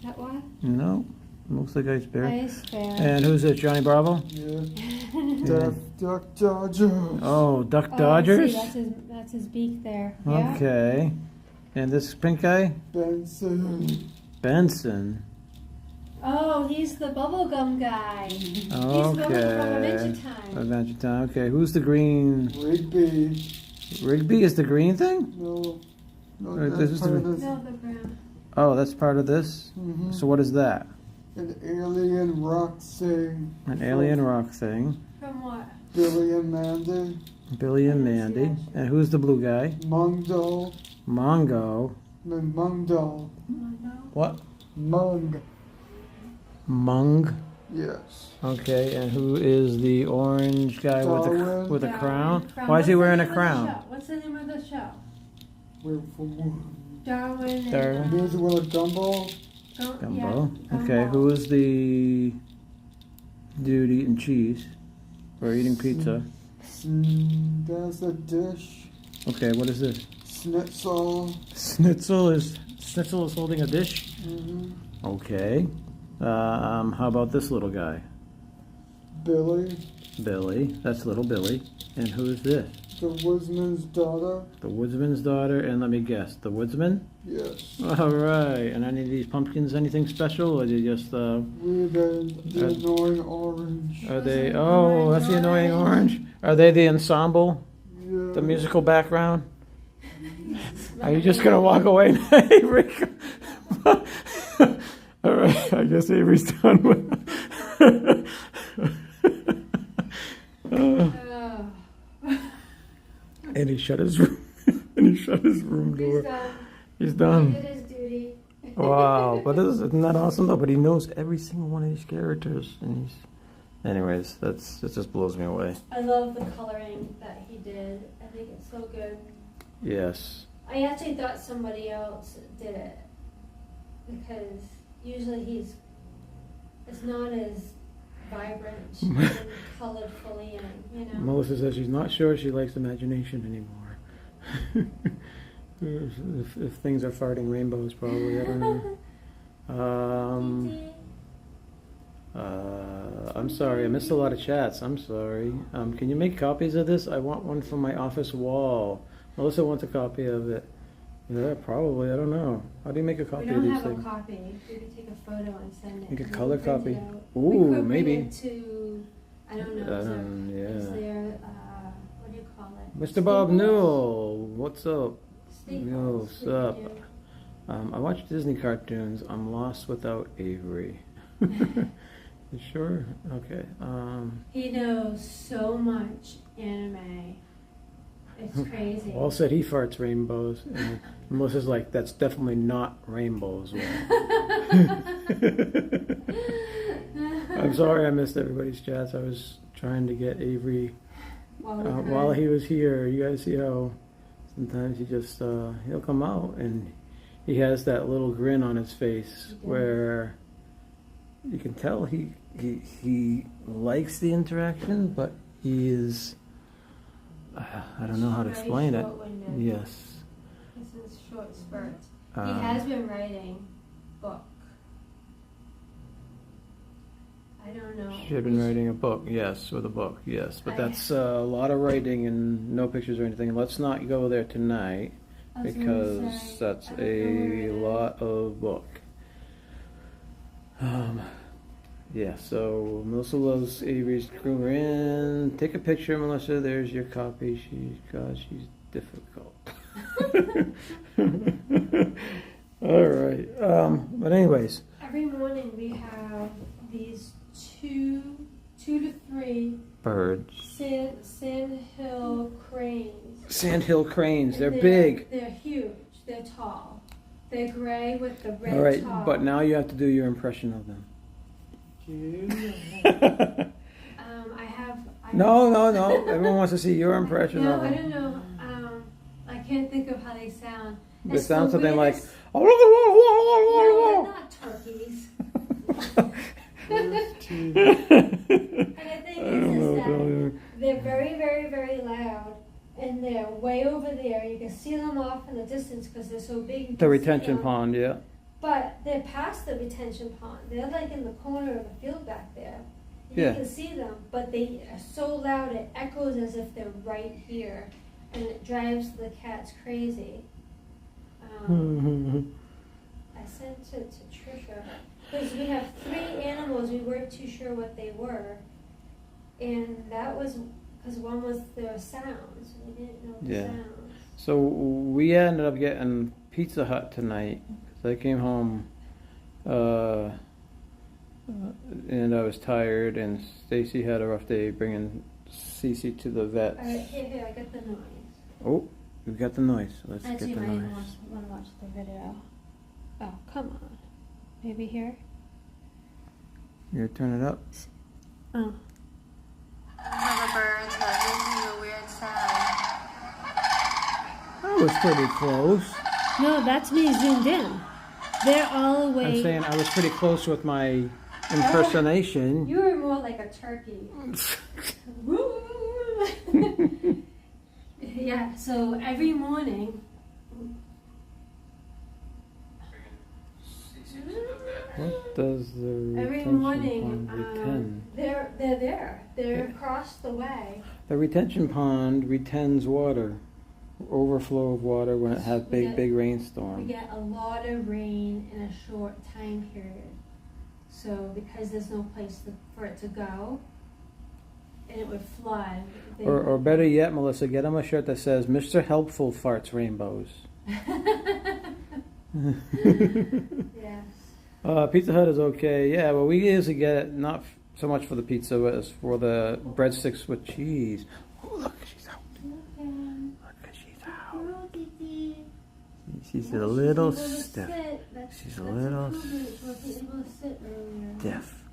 that why?
No. Looks like Ice Bear.
Ice Bear.
And who's this? Johnny Bravo?
Yeah. Duck Dodgers.
Oh, Duck
Oh,
Dodgers?
I see. That's his beak there. Yeah.
Okay. And this pink guy?
Benson.
Benson.
Oh, he's the bubblegum guy. He's the one from Adventure Time.
Adventure Time. Okay. Who's the green?
Rigby.
Rigby is the green thing?
No. No,
Right,
that's
this is
part
the-
of this.
No, the brown.
Oh, that's part of this?
Mhm.
So what is that?
An alien rock thing.
An alien rock thing.
From what?
Billy and Mandy.
Billy and Mandy. And who's the blue guy?
Mungdo.
Mongo.
Mungdo.
What?
Mung.
Mung.
Yes.
Okay, and who is the orange guy
Darwin.
with a crown?
Darwin.
Why is he
What's the
wearing a
name of the
crown?
show? What's the name of the show?
We're from
Darwin. And,
Darwin.
Here's a little Gumball.
Gumbo.
Yeah,
Okay,
Gumball.
who is the dude eating cheese or eating pizza?
There's a dish.
Okay, what is this?
Schnitzel.
Schnitzel is holding a dish.
hmm
Okay. How about this little guy?
Billy.
Billy. That's little Billy. And who is this?
The woodsman's daughter.
The woodsman's daughter. And let me guess, the woodsman?
Yes.
All right. And any of these pumpkins anything special, or they just
We've been the annoying orange.
are they? Oh, that's the annoying orange. Are they the ensemble?
Yeah.
The musical background? Are you just gonna walk away now, Avery? All right, I guess Avery's done with.
Oh.
And he shut his room. And he shut his room
He's
door.
done.
He's
He
done.
did his duty.
Wow, but isn't that awesome though? But he knows every single one of these characters, and he's. Anyways, that just blows me away.
I love the coloring that he did. I think it's so good.
Yes.
I actually thought somebody else did it because usually it's not as vibrant and colorfully and
Melissa says she's not sure she likes imagination anymore. if things are farting rainbows, probably. I don't know. I'm sorry, I missed a lot of chats. I'm sorry. Can you make copies of this? I want one for my office wall. Melissa wants a copy of it. Yeah, probably. I don't know. How do you make a
We
copy of
don't
these
have a
things?
copy. We could take a photo and send it.
Make a
and
color
print it
copy.
out.
Ooh,
We could
maybe.
bring it to, I don't know, is
Yeah.
there, what do you call it?
Mr. Bob Newell, what's up?
Staples.
Yo, what's up? I watch Disney cartoons. I'm lost without Avery. You sure? Okay.
He knows so much anime. It's crazy.
Wall said he farts rainbows, and Melissa's like, that's definitely not rainbows. I'm sorry I missed everybody's chats. I was trying to get Avery while he was here. You guys see how sometimes he just he'll come out and he has that little grin on his face where you can tell he likes the interaction, but he is I don't know how to explain it. Yes.
This is short spurt. He
Um,
has been writing book. I don't know.
She had been writing a book, yes, with a book, yes. But
I-
that's a lot of writing and no pictures or anything. Let's not go there tonight
I was gonna
because
say,
that's
I don't know where
a
it is.
lot of book. Yeah, so Melissa loves Avery's Kruger Inn. Take a picture, Melissa. There's your copy. She's difficult. All right. But anyways,
Every morning we have these two to three
birds.
sandhill cranes.
Sandhill cranes. They're
And
big.
They're huge. They're tall. They're gray with the red
All right,
top.
but now you have to do your impression of them.
I have.
No. Everyone wants to see your impression
No,
of
I
them.
don't know. I can't think of how they sound.
They
It's
sound
the
something like.
weirdest- No, they're not turkeys.
Birthday.
And the thing is that
know.
they're very, very, very loud, and they're way over there. You can see them off in the distance because they're so big. You
The
can see
retention
them.
pond, yeah.
But they're past the retention pond. They're like in the corner of the field back there. You
Yeah.
can see them, but they are so loud it echoes as if they're right here, and it drives the cats crazy. I sent it to Trisha because we have 3 animals. We weren't too sure what they were, and that was because one was their sounds. We didn't know the
Yeah.
sounds.
So we ended up getting Pizza Hut tonight. So I came home, and I was tired, and Stacy had a rough day bringing Cece to the vets.
All right, here, I got the noise.
Oh, we got the noise. Let's
Actually,
get the
might
noise.
want to watch the video. Oh, come on. Maybe here?
You turn it up.
Oh.
The birds are making a weird sound.
That was pretty close.
No, that's me zoomed in. They're all away.
I'm saying I was pretty close with my impersonation.
You were more like a turkey. Yeah, so every morning.
What does the
Every
retention
morning,
pond retend?
they're there. They're across the way.
The retention pond retends water, overflow of water when it has big
We
rainstorms.
get a lot of rain in a short time period. So because there's no place for it to go, and it would flood.
Or better yet, Melissa, get him a shirt that says "Mr. Helpful farts rainbows."
Yes.
Pizza Hut is okay. Yeah, well, we usually get it not so much for the pizza, but as for the breadsticks with cheese. Oh, look, she's out. Look, she's out. She's a little stiff. She's a little stiff.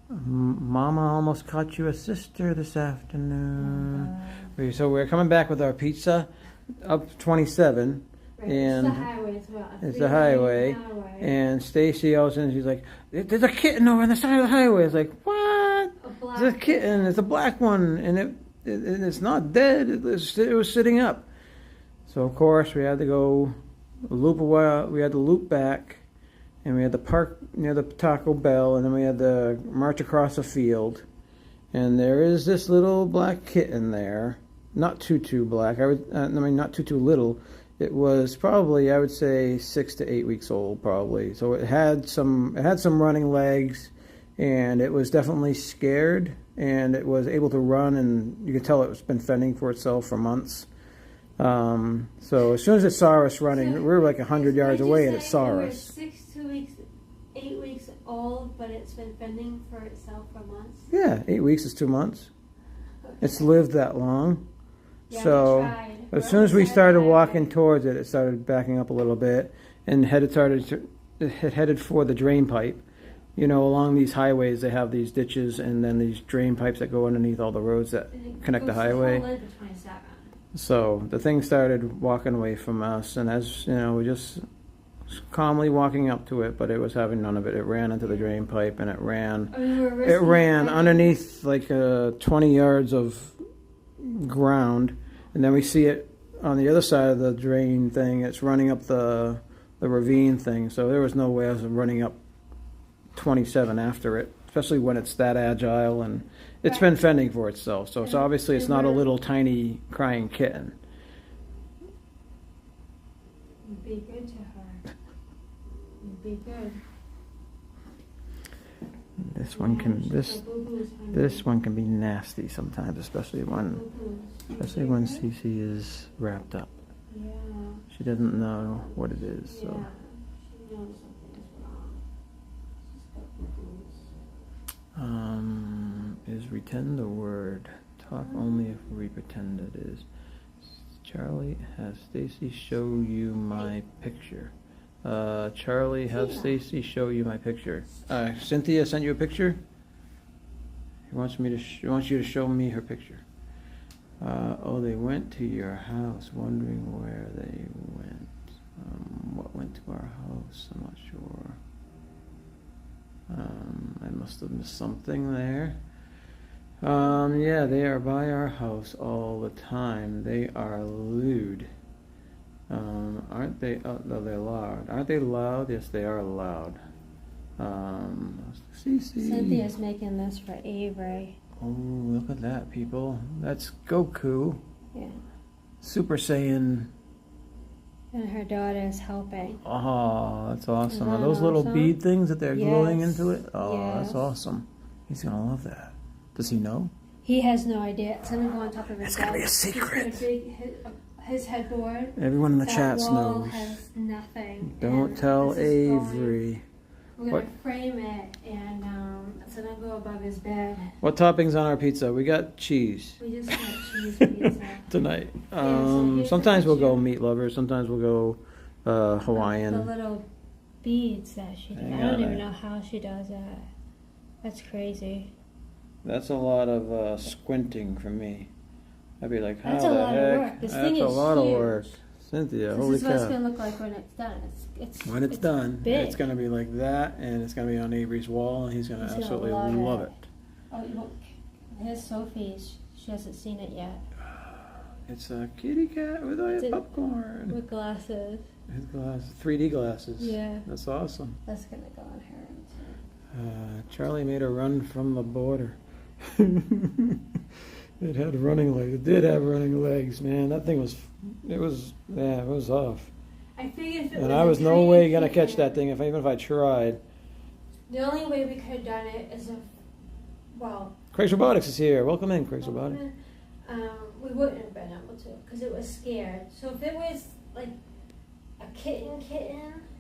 Mama almost caught you a sister this afternoon. So we're coming back with our pizza up 27.
Right,
And
it's the highway as well.
it's the highway. And Stacy yells in, she's like, "There's a kitten over on the side of the highway." It's like, what? There's a kitten. It's a black one, and it's not dead. It was sitting up. So of course we had to go loop a while. We had to loop back, and we had to park near the Taco Bell, and then we had to march across the field. And there is this little black kitten there, not too black. Not too little. It was probably, I would say, 6 to 8 weeks old, probably. So it had some running legs, and it was definitely scared, and it was able to run, and you could tell it's been fending for itself for months. So as soon as it saw us running, we were like 100 yards away, and it saw us.
6 to 8 weeks old, but it's been fending for itself for months.
Yeah, 8 weeks is 2 months. It's lived that long.
Yeah,
So
we tried.
as soon as we started walking towards it, it started backing up a little bit and it headed for the drain pipe. You know, along these highways, they have these ditches and then these drain pipes that go underneath all the roads that connect the highway. So the thing started walking away from us, and as you know, we just calmly walking up to it, but it was having none of it. It ran into the drain pipe, and it ran underneath like 20 yards of ground, and then we see it on the other side of the drain thing. It's running up the ravine thing, so there was no way I was running up 27 after it, especially when it's that agile, and it's been fending for itself, so it's obviously it's not a little tiny crying kitten.
Be good to her. Be good.
This one can be nasty sometimes, especially when Cece is wrapped up.
Yeah.
She doesn't know what it is, so.
Yeah. She knows something is wrong. She's got boo-boos.
Is retend the word? Talk only if we pretend it is. Charlie, has Stacy show you my picture? Charlie, have Stacy show you my picture. Cynthia sent you a picture? He wants you to show me her picture. They went to your house, wondering where they went. What went to our house? I'm not sure. must have missed something there. Yeah, they are by our house all the time. They are lewd. Aren't they? No, they're loud. Aren't they loud? Yes, they are loud. Cece.
Cynthia's making this for Avery.
Oh, look at that, people. That's Goku.
Yeah.
Super Saiyan.
And her daughter is helping.
Oh, that's awesome.
Isn't
Are
that
those little
awesome?
bead things that they're gluing
Yes.
into it? Oh, that's
Yes.
awesome. He's going to love that. Does he know?
He has no idea. It's gonna go on top of his
It's gonna be a
desk. He's
secret.
got a big his headboard.
Everyone in the
That
chats
wall
knows.
has nothing.
Don't
And
tell
this is going-
Avery.
We're gonna
What?
frame it, and it's gonna go above his bed.
What toppings on our pizza? We got cheese
We just got cheese pizza.
tonight.
so here's
Sometimes
the
we'll go
picture.
meat lovers. Sometimes we'll go
The
Hawaiian.
little beads that she does.
Hang
I don't
on,
even know how she does that. That's crazy.
That's a lot of squinting for me. I'd be like, how
That's a
the
lot of
heck?
work. This
That's
thing
a
is
lot
huge.
of work. Cynthia,
This
holy
is what it's
cow.
gonna look like when it's done. It's
When it's done,
big.
it's going to be like that, and it's going to be on Avery's wall, and he's going to
He's gonna
absolutely
love
love
it.
it.
Oh, look. Here's Sophie's. She hasn't seen it yet.
It's a kitty cat with a
It's a-
popcorn.
With glasses.
His glasses, 3D glasses.
Yeah.
That's awesome.
That's gonna go on her.
Charlie made a run from the border. It had running legs. It did have running legs, man. That thing was, it was off.
I figured if it
And
was
I
a
was no
tiny
way gonna
kitten,
catch that thing even if I tried.
The only way we could have done it is if, well,
Craig's Robotics is here. Welcome in, Craig's Robotics.
we wouldn't have been able to because it was scared. So if it was like a kitten,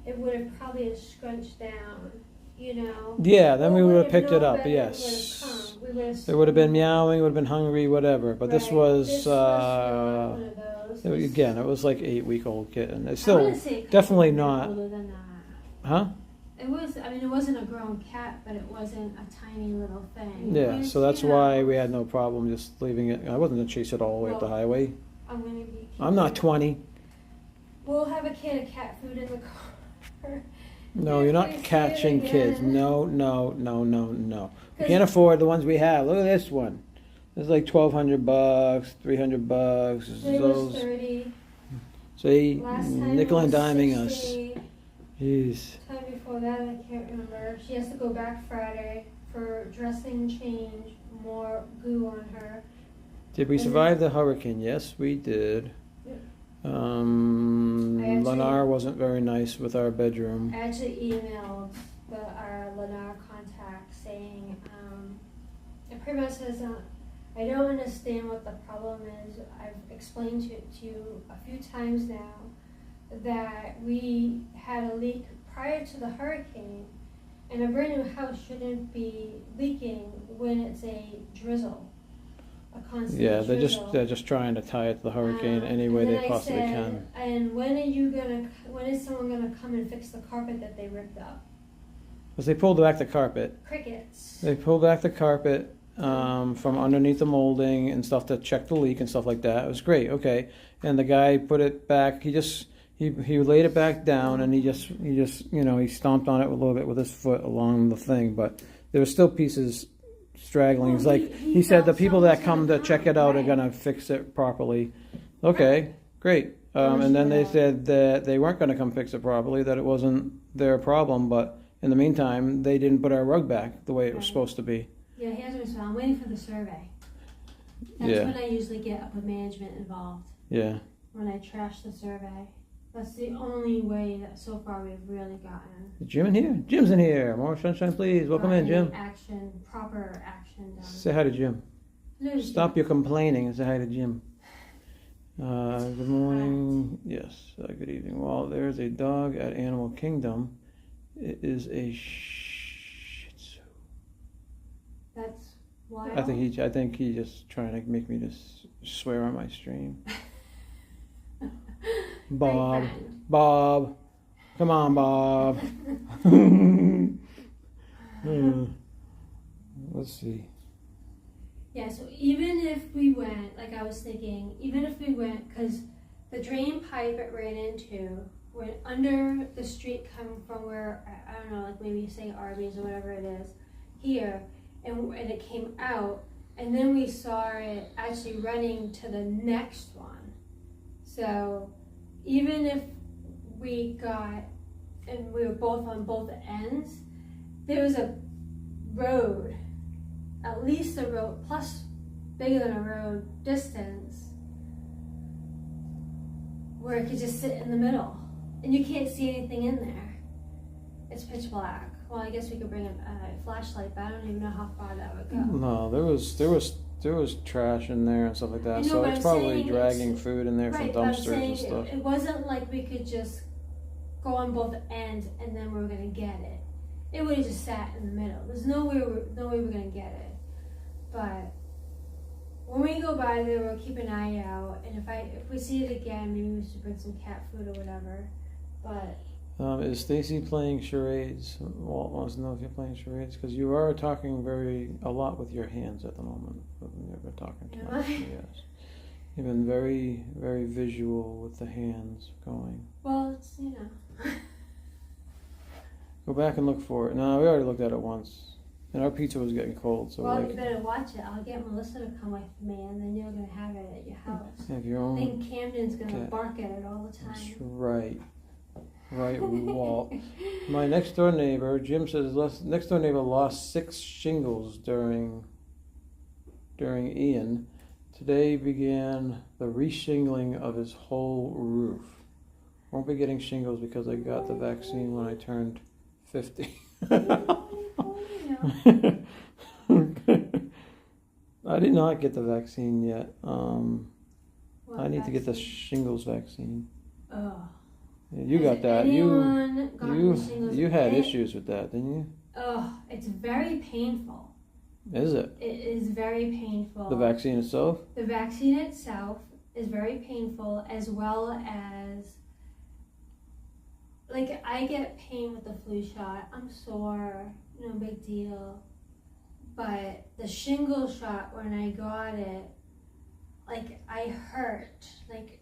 it would have probably scrunched down, you know.
Yeah, then we
Or
would have
if
picked it
known
up.
better,
Yes.
We would have
It would have been meowing. Would have been hungry. Whatever. But this
Right.
was.
This not one of those.
Again, it was like 8-week-old kitten. It's
I
still
wouldn't say it could
definitely
be
not,
older than that.
huh?
It was. I mean, it wasn't a grown cat, but it wasn't a tiny little thing.
Yeah,
You
so that's
know,
why we had no problem just leaving it. I wasn't gonna chase it all the way up the
Well,
highway.
I'm gonna be.
I'm not 20.
We'll have a can of cat food in the car.
No, you're not catching kids. No. We
'Cause-
can't afford the ones we have. Look at this one. It's like $1,200, $300.
It was
Those,
30.
see,
Last time
nickel
it
and
was
diming us.
60.
Jeez.
Time before that, I can't remember. She has to go back Friday for dressing change, more goo on her.
Did we survive the hurricane? Yes, we did.
Yeah. I actually-
Lennar wasn't very nice with our bedroom.
I actually emailed our Lennar contact saying, it pretty much says, I don't understand what the problem is. I've explained to you a few times now that we had a leak prior to the hurricane, and a brand new house shouldn't be leaking when it's a drizzle, a constant
Yeah,
drizzle.
they're just trying to tie it to the hurricane any way
And
they
then I
possibly
said,
can.
And when is someone gonna come and fix the carpet that they ripped up?
Because they pulled back the carpet.
Crickets.
They pulled back the carpet from underneath the molding and stuff to check the leak and stuff like that. It was great, okay. And the guy put it back. He laid it back down and he just he stomped on it a little bit with his foot along the thing, but there were still pieces straggling. It's
Well,
like
he
he said, the
felt
people that
someone's
come to
gonna
check
come,
it out are
right.
gonna fix it properly. Okay, great. And then they said that they weren't gonna come fix it properly, that it wasn't their problem, but in the meantime, they didn't put our rug back the way it was
Right.
supposed to be.
Yeah, he hasn't responded. I'm waiting for the survey. That's
Yeah.
when I usually get upper management involved,
Yeah.
when I trash the survey. That's the only way that so far we've really gotten.
Is Jim in here? Jim's in here. More sunshine, please. Welcome in, Jim.
Proper action done.
Say hi to Jim.
Hello,
Stop your complaining and say hi to Jim. Good morning. Yes, good evening. Well, there's a dog at Animal Kingdom. It is a Shih Tzu.
That's wild.
I think he just trying to make me just swear on my stream. Bob.
friend.
Bob. Come on, Bob. Let's see.
Yeah, so even if we went, like I was thinking, even if we went, because the drain pipe it ran into went under the street coming from where, I don't know, like maybe say Arby's or whatever it is, here, and it came out, and then we saw it actually running to the next one. So even if we got, and we were both on both ends, there was a road, at least a road, plus bigger than a road distance, where it could just sit in the middle, and you can't see anything in there. It's pitch black. Well, I guess we could bring a flashlight, but I don't even know how far that would go.
No, there was trash in there and stuff like that.
I know,
So
but
it's
I'm
probably
saying
dragging food in there
Right,
from
but I'm
dumpsters
saying
and stuff.
it wasn't like we could just go on both ends and then we were gonna get it. It would have just sat in the middle. There's no way we're gonna get it. But when we go by there, we'll keep an eye out, and if we see it again, maybe we should bring some cat food or whatever. But
Is Stacy playing charades? Walt wants to know if you're playing charades because you are talking a lot with your hands at the moment. You've been talking too
Am
much.
I?
Yes, you've been very, very visual with the hands going.
well, it's you know.
Go back and look for it. No, we already looked at it once, and our pizza was getting cold. So
Well,
like,
you better watch it. I'll get Melissa to come with me, and then you're gonna have it at your house.
have your
I
own.
think Camden's gonna
cat.
bark at it all the
That's
time.
right. Right, Walt. My next door neighbor, Jim says, next door neighbor lost 6 shingles during Ian. Today began the reshingling of his whole roof. Won't be getting shingles because I got the vaccine when I turned 50. I did not get the vaccine yet. I need to get the shingles vaccine.
Oh.
You got that. You had
issues.
issues with that, didn't you?
Oh, it's very painful.
Is it?
It is very painful.
The vaccine itself?
The vaccine itself is very painful, as well as, like, I get pain with the flu shot. I'm sore, no big deal. But the shingle shot, when I got it, like, I hurt, like,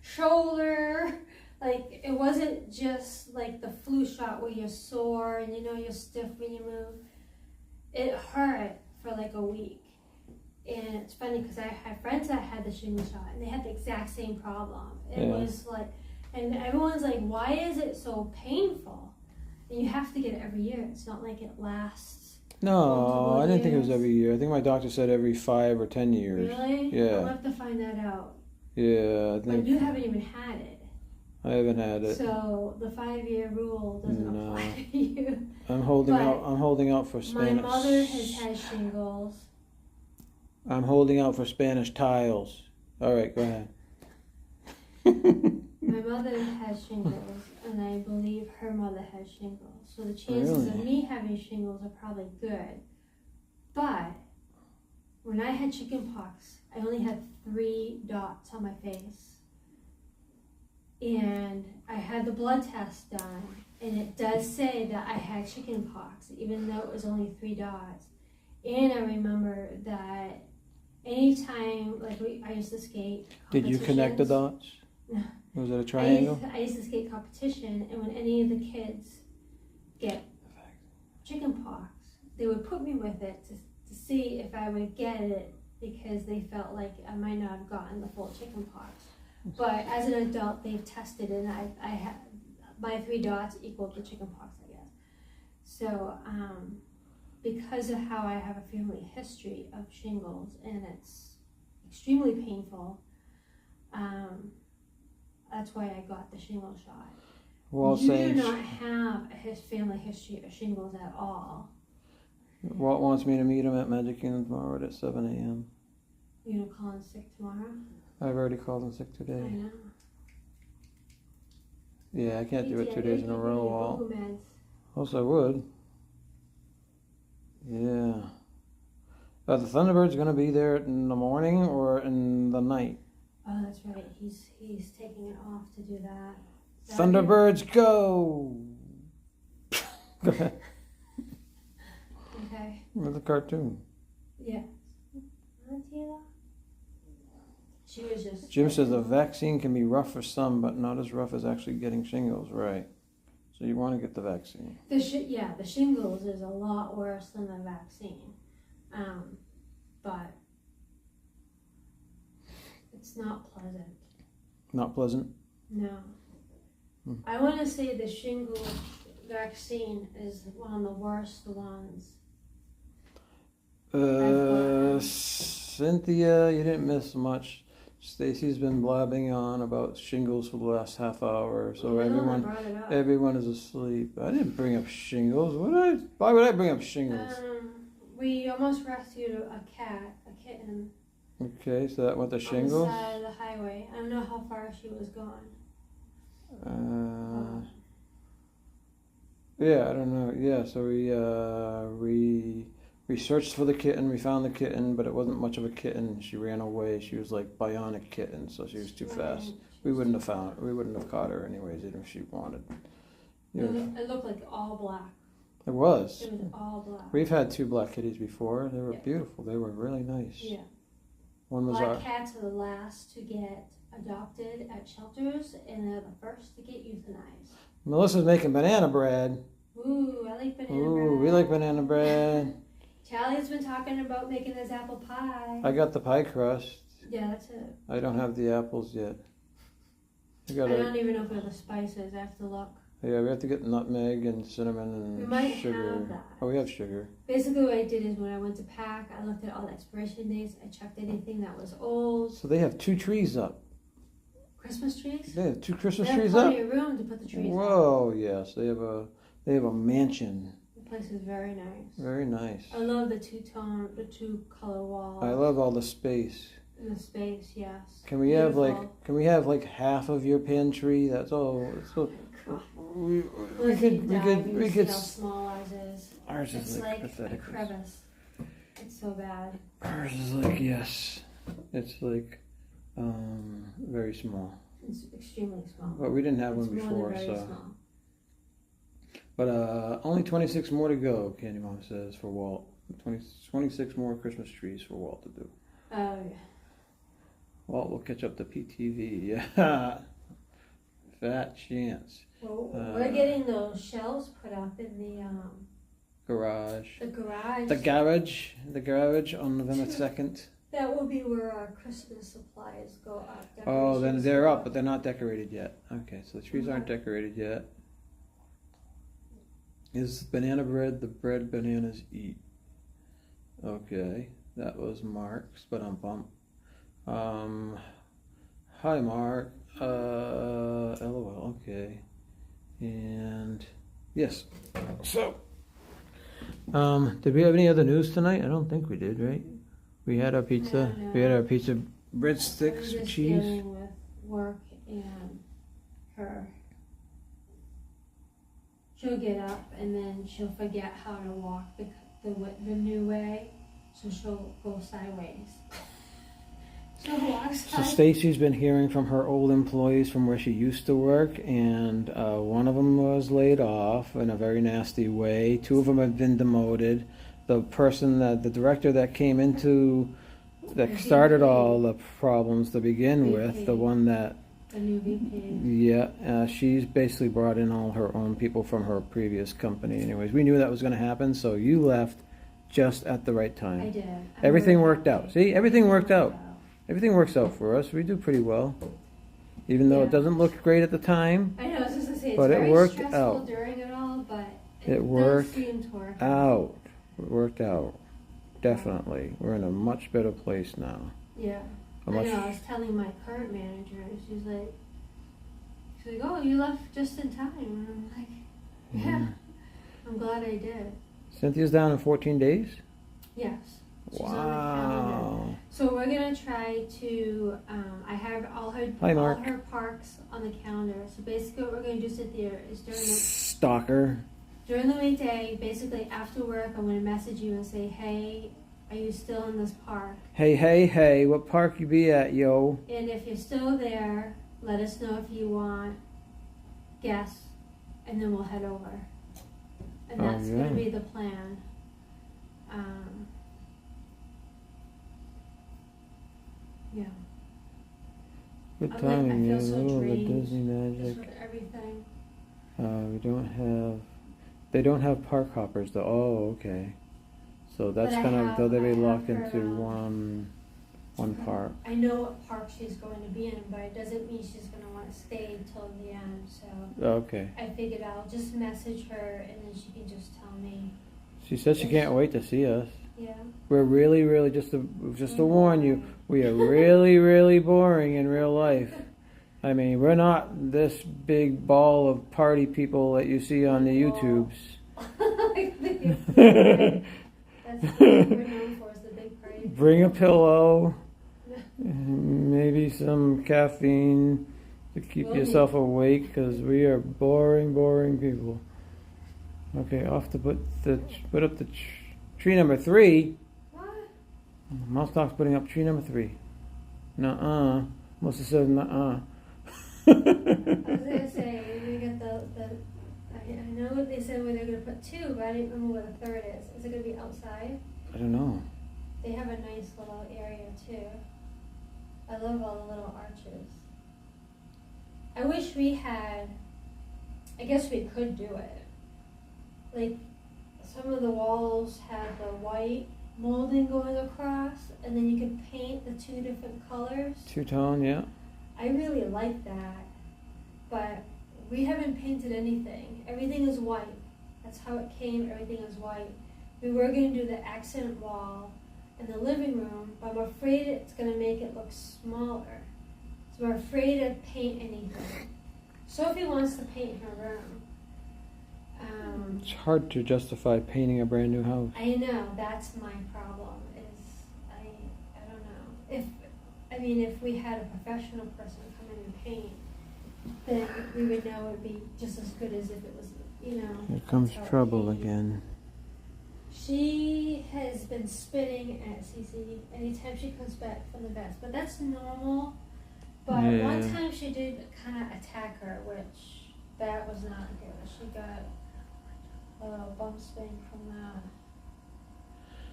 shoulder, like, it wasn't just like the flu shot where you're sore and you're stiff when you move. It hurt for like a week. And it's funny because I had friends that had the shingle shot and they had the exact same problem. It was like, and everyone's like, why is it so painful? And you have to get it every year. It's not like it lasts.
No, I didn't think it was
years.
every year. I think my doctor said every 5 or 10 years.
Really?
Yeah.
I'll have to find that out.
Yeah, I
But
think
you haven't even had it.
I haven't had it.
So the 5-year rule doesn't
No.
apply to you.
I'm holding
but
out. I'm holding out for
My
Spanish.
mother has had shingles.
I'm holding out for Spanish tiles. All right, go ahead.
My mother has shingles, and I believe her mother has shingles. So the chances of
Really?
me having shingles are probably good. But when I had chickenpox, I only had 3 dots on my face. And I had the blood test done, and it does say that I had chickenpox, even though it was only 3 dots. And I remember that anytime, like I used to skate.
Did you connect the
competitions.
dots?
No.
Was it a triangle?
I used to skate competition, and when any of the kids get chickenpox, they would put me with it to see if I would get it, because they felt like I might not have gotten the full chickenpox. But as an adult, they've tested it, and I had my 3 dots equaled the chickenpox, I guess. So because of how I have a family history of shingles, and it's extremely painful, that's why I got the shingle shot.
Walt
You
saying
do not have a family history of shingles at all.
Walt wants me to meet him at Magic Kingdom tomorrow at 7 a.m.
You're gonna call in sick tomorrow?
I've already called in sick
I
today.
know.
Yeah, I can't do it 2 days in a row, Walt.
Meds.
Else I would. Yeah. Are the Thunderbirds going to be there in the morning or in the night?
Oh, that's right. He's taking it off to do that.
Thunderbirds, go! Go ahead.
Okay.
With the cartoon.
Yeah. Tila? She was just.
Jim says the vaccine can be rough for some, but not as rough as actually getting shingles. Right. So you want to get the vaccine.
The shingles is a lot worse than the vaccine, but it's not pleasant.
Not pleasant?
No.
Hmm.
I want to say the shingles vaccine is one of the worst ones.
Cynthia, you didn't miss much. Stacy's been blabbing on about shingles for the last half hour, so everyone is asleep. I didn't bring up shingles. Why would I bring up shingles?
We almost rescued a kitten.
Okay, so that went to
On the
shingles.
side of the highway. I don't know how far she was gone.
Yeah, I don't know. Yeah, so we searched for the kitten. We found the kitten, but it wasn't much of a kitten. She ran away. She was like bionic kitten, so she was too fast. We wouldn't have caught her anyways, even if she wanted.
It looked like all black.
It was.
It was all black.
We've had 2 black kitties before. They were beautiful. They were really nice.
Yeah.
One was
Black cats are the last to get adopted at shelters, and they're the first to get euthanized.
Melissa's making banana bread.
Ooh, I like banana bread.
Ooh, we like banana bread.
Charlie's been talking about making his apple pie.
I got the pie crust.
Yeah, that's it.
I don't have the apples yet.
I don't even know if we have the spices. I have to look.
Yeah, we have to get nutmeg and cinnamon and
We might
sugar.
have that.
Oh, we have sugar.
Basically, what I did is when I went to pack, I looked at all the expiration dates. I checked anything that was old.
So they have 2 trees up.
Christmas trees?
They have 2 Christmas
They have
trees up.
plenty of room to put the trees up.
Whoa, yes, they have a mansion.
The place is very nice.
Very nice.
I love the two color walls.
I love all the space.
In the space, yes.
Can we have like half of your pantry? That's all. So we could
how small ours is.
Ours is
It's like
pathetic.
a crevice. It's so bad.
Ours is like it's like very small.
It's extremely small.
But we didn't have one
It's more
before,
than very
so.
small.
But only 26 more to go, Candy Mom says, for Walt. 26 more Christmas trees for Walt to do.
Oh yeah.
Walt will catch up to PTV. Yeah. Fat chance.
Well, we're getting those shelves put up in the
Garage.
garage.
The garage on November 2nd.
That will be where our Christmas supplies go up.
Oh, then
Decorations
they're
go
up, but they're not decorated yet. Okay, so the trees aren't decorated yet. Is banana bread the bread bananas eat? Okay, that was Mark's, but hi Mark. LOL. Okay, and yes. So, did we have any other news tonight? I don't think we did, right? We had our pizza.
No.
We had our pizza,
I'm
breadsticks,
just
cheese.
dealing with work and her. She'll get up and then she'll forget how to walk the new way, so she'll go sideways. She'll walk
So
sideways.
Stacy's been hearing from her old employees from where she used to work, and one of them was laid off in a very nasty way. 2 of them have been demoted. The director that came into, that started all the problems to begin with, the one that,
The new VP.
yeah, she's basically brought in all her own people from her previous company. Anyways, we knew that was going to happen, so you left just at the right time.
I did.
Everything worked out. See, everything worked out. Everything works out for us. We do pretty well, even though it doesn't look great at the time.
I know, I was just gonna say, it's
But it
very
worked
stressful
out.
during it all, but
It
does
worked
seem to work
out. It worked out. Definitely. We're in a much better place now.
Yeah.
A
I
much-
know, I was telling my current manager, and she's like, oh, you left just in time. And I'm like, yeah, I'm glad I did.
Cynthia's down in 14 days?
Yes. She's on the calendar.
Wow.
So we're gonna try to. I have all
Hi,
her
Mark.
parks on the calendar. So basically, what we're gonna do, Cynthia, is
Stalker.
during the weekday, basically after work, I'm gonna message you and say, hey, are you still in this park?
Hey, what park you be at, yo?
And if you're still there, let us know if you want guests, and then we'll head over. And
Oh,
that's
yeah.
gonna be the plan. Yeah.
Good
I
timing,
feel
man.
so
Ooh, the
drained.
Disney
Just
magic.
with everything.
We don't have. They don't have park hoppers though. Oh, okay. So that's
But I
gonna.
have-
They'll they
I
be
have
locked
her,
into one park.
I know what park she's going to be in, but it doesn't mean she's going to want to stay till the end. So
Okay.
I figured I'll just message her and then she can just tell me.
She said she can't wait to see us.
Yeah.
We're really just to warn you, we are really boring in real life. I mean, we're not this big ball of party people that you see on the YouTubes.
That's what we're known for, is the big party.
Bring a pillow, maybe some caffeine to keep
We'll
yourself awake, because we are boring people. Okay, off to put up the tree number 3.
What?
Mousestock's putting up tree number 3. Nuh-uh. Melissa says nuh-uh.
I was gonna say we got I know what they said where they're gonna put 2, but I didn't remember where the 3rd is. Is it gonna be outside?
I don't know.
They have a nice little area too. I love all the little arches. I wish we had. I guess we could do it. Like some of the walls had the white molding going across, and then you could paint the 2 different colors.
Two-tone, yeah.
I really like that, but we haven't painted anything. Everything is white. That's how it came. Everything is white. We were going to do the accent wall in the living room, but I'm afraid it's going to make it look smaller. So we're afraid to paint anything. Sophie wants to paint her room.
It's hard to justify painting a brand new house.
I know, that's my problem, is I don't know. If we had a professional person come in and paint, then we would know it would be just as good as if it was,
Here comes
that's how it
trouble
came.
again.
She has been spitting at Cece anytime she comes back from the vets, but that's normal. But
Yeah.
one time she did kind of attack her, which that was not good. She got a little bump sting from that.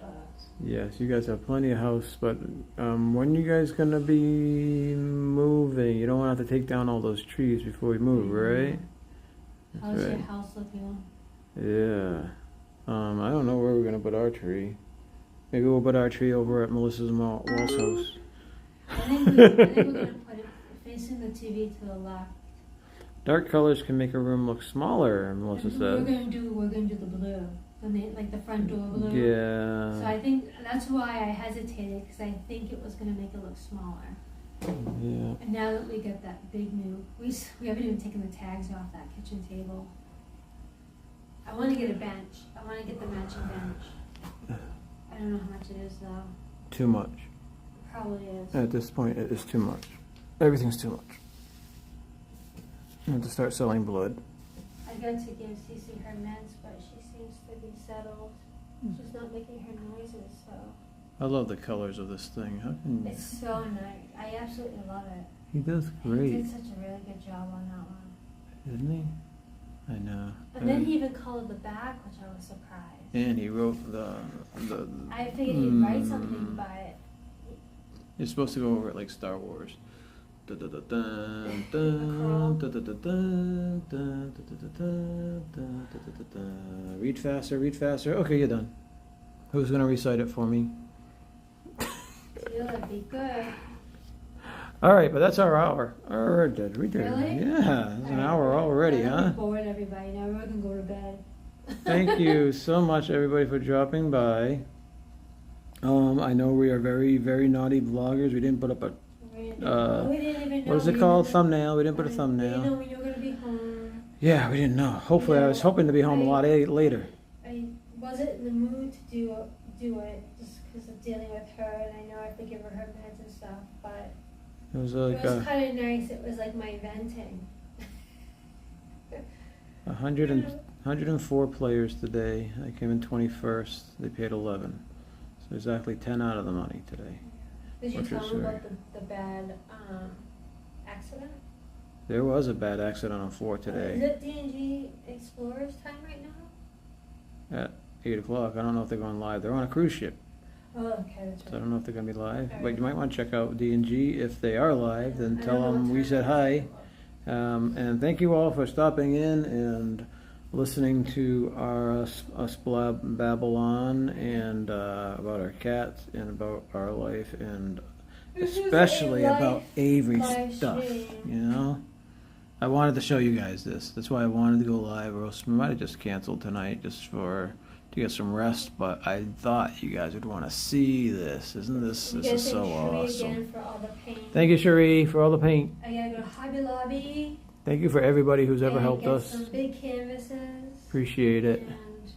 But
Yes, you guys have plenty of house, but when you guys gonna be moving? You don't want to have to take down all those trees before we move, right? That's
how's your
right.
house looking?
Yeah. I don't know where we're gonna put our tree. Maybe we'll put our tree over at Melissa's Wall's house.
I think we're gonna put it facing the TV to the left.
Dark colors can make a room look smaller, Melissa
And
says.
we're gonna do the blue, like the front door blue. So
Yeah.
I think that's why I hesitated, because I think it was gonna make it look smaller.
Yeah.
And now that we got that big new, we haven't even taken the tags off that kitchen table. I want to get a bench. I want to get the matching bench. I don't know how much it is though.
Too much.
Probably is.
At this point, it is too much. Everything's too much. I have to start selling blood.
I got to give Cece her meds, but she seems to be settled. She's not making her noises, so
I love the colors of this thing. How can
it's so nice. I absolutely love it.
he does
He
great,
did such a really good job on that one.
isn't he? I know.
And then he even colored the back, which I was surprised.
And he wrote the.
I figured he'd write something, but
You're supposed to go over it like Star Wars. Dun-dun-dun-dun, dun, dun-dun-dun-dun, dun, dun-dun-dun-dun, dun, dun-dun-dun-dun. Read faster, read faster. Okay, you're done. Who's gonna recite it for me?
it'll be good.
All right, but that's our hour. Our did we did.
Really?
Yeah, it's an hour already, huh?
I'm bored, everybody. Now we're gonna go to bed.
Thank you so much, everybody, for dropping by. I know we are very naughty vloggers. We didn't put up a
We didn't even know.
what is it called? Thumbnail. We didn't put a
We didn't know
thumbnail.
when you were gonna be home.
Yeah, we didn't know. Hopefully, I was hoping to be home a lot later.
I wasn't in the mood to do it just because of dealing with her, and I know I have to give her her meds and stuff. But
It was
it
like
was kind of nice. It was like my venting.
104 players today. I came in 21st. They paid 11. So exactly 10 out of the money today.
Did you
Which
tell
is
them
very-
about the bad accident?
There was a bad accident on 4
Is
today
it D&G Explorers time right now?
at 8 o'clock. I don't know if they're going live. They're on a cruise ship.
Oh, okay, that's
So I
right.
don't know if they're going to be live.
Alright.
But you might want to check out D&G. If they are live, then
I
tell
don't know
them
what
we
time
said
it is.
hi. And thank you all for stopping in and listening to us babble on and about our cats and about our life and especially about Avery's stuff. You know, I wanted to show you guys this. That's why I wanted to go live, or else we might have just canceled tonight just to get some rest. But I thought you guys would want to see this. Isn't this is so awesome?
Again for all the paint.
Thank you, Cherie, for all the paint.
I gotta go to Hobby Lobby.
Thank you for everybody who's ever
and
helped
get
us.
Some big canvases.
Appreciate it.
And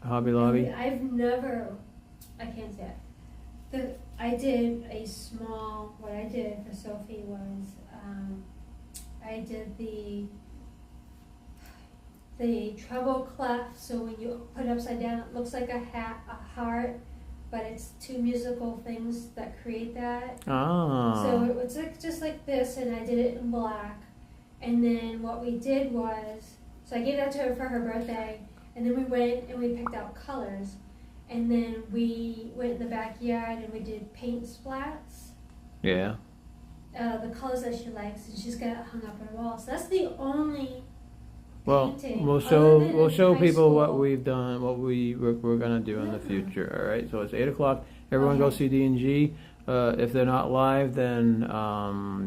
Hobby Lobby.
I've never, I can't say it. I did a small, what I did for Sophie was, I did the treble clef, so when you put it upside down, it looks like a heart, but it's two musical things that create that.
Ah.
So it was just like this, and I did it in black. And then what we did was, so I gave that to her for her birthday, and then we went and we picked out colors. And then we went in the backyard and we did paint splats.
Yeah.
The colors that she likes, and she's got it hung up on her wall. So that's the only painting.
We'll
other
show
than
people
high
what
school.
we've done, what we're gonna do in the future. All right. So it's 8:00. Everyone go
Okay.
see D&G. If they're not live, then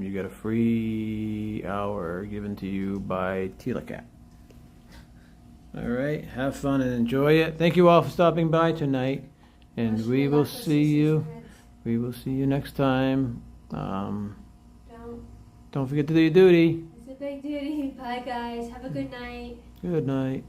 you get a free hour given to you by Telacat. All right. Have fun and enjoy it. Thank you all for stopping by tonight, and we will see you. We will see you next time. Don't forget to do your duty.
It's a big duty. Bye, guys. Have a good night.
Good night.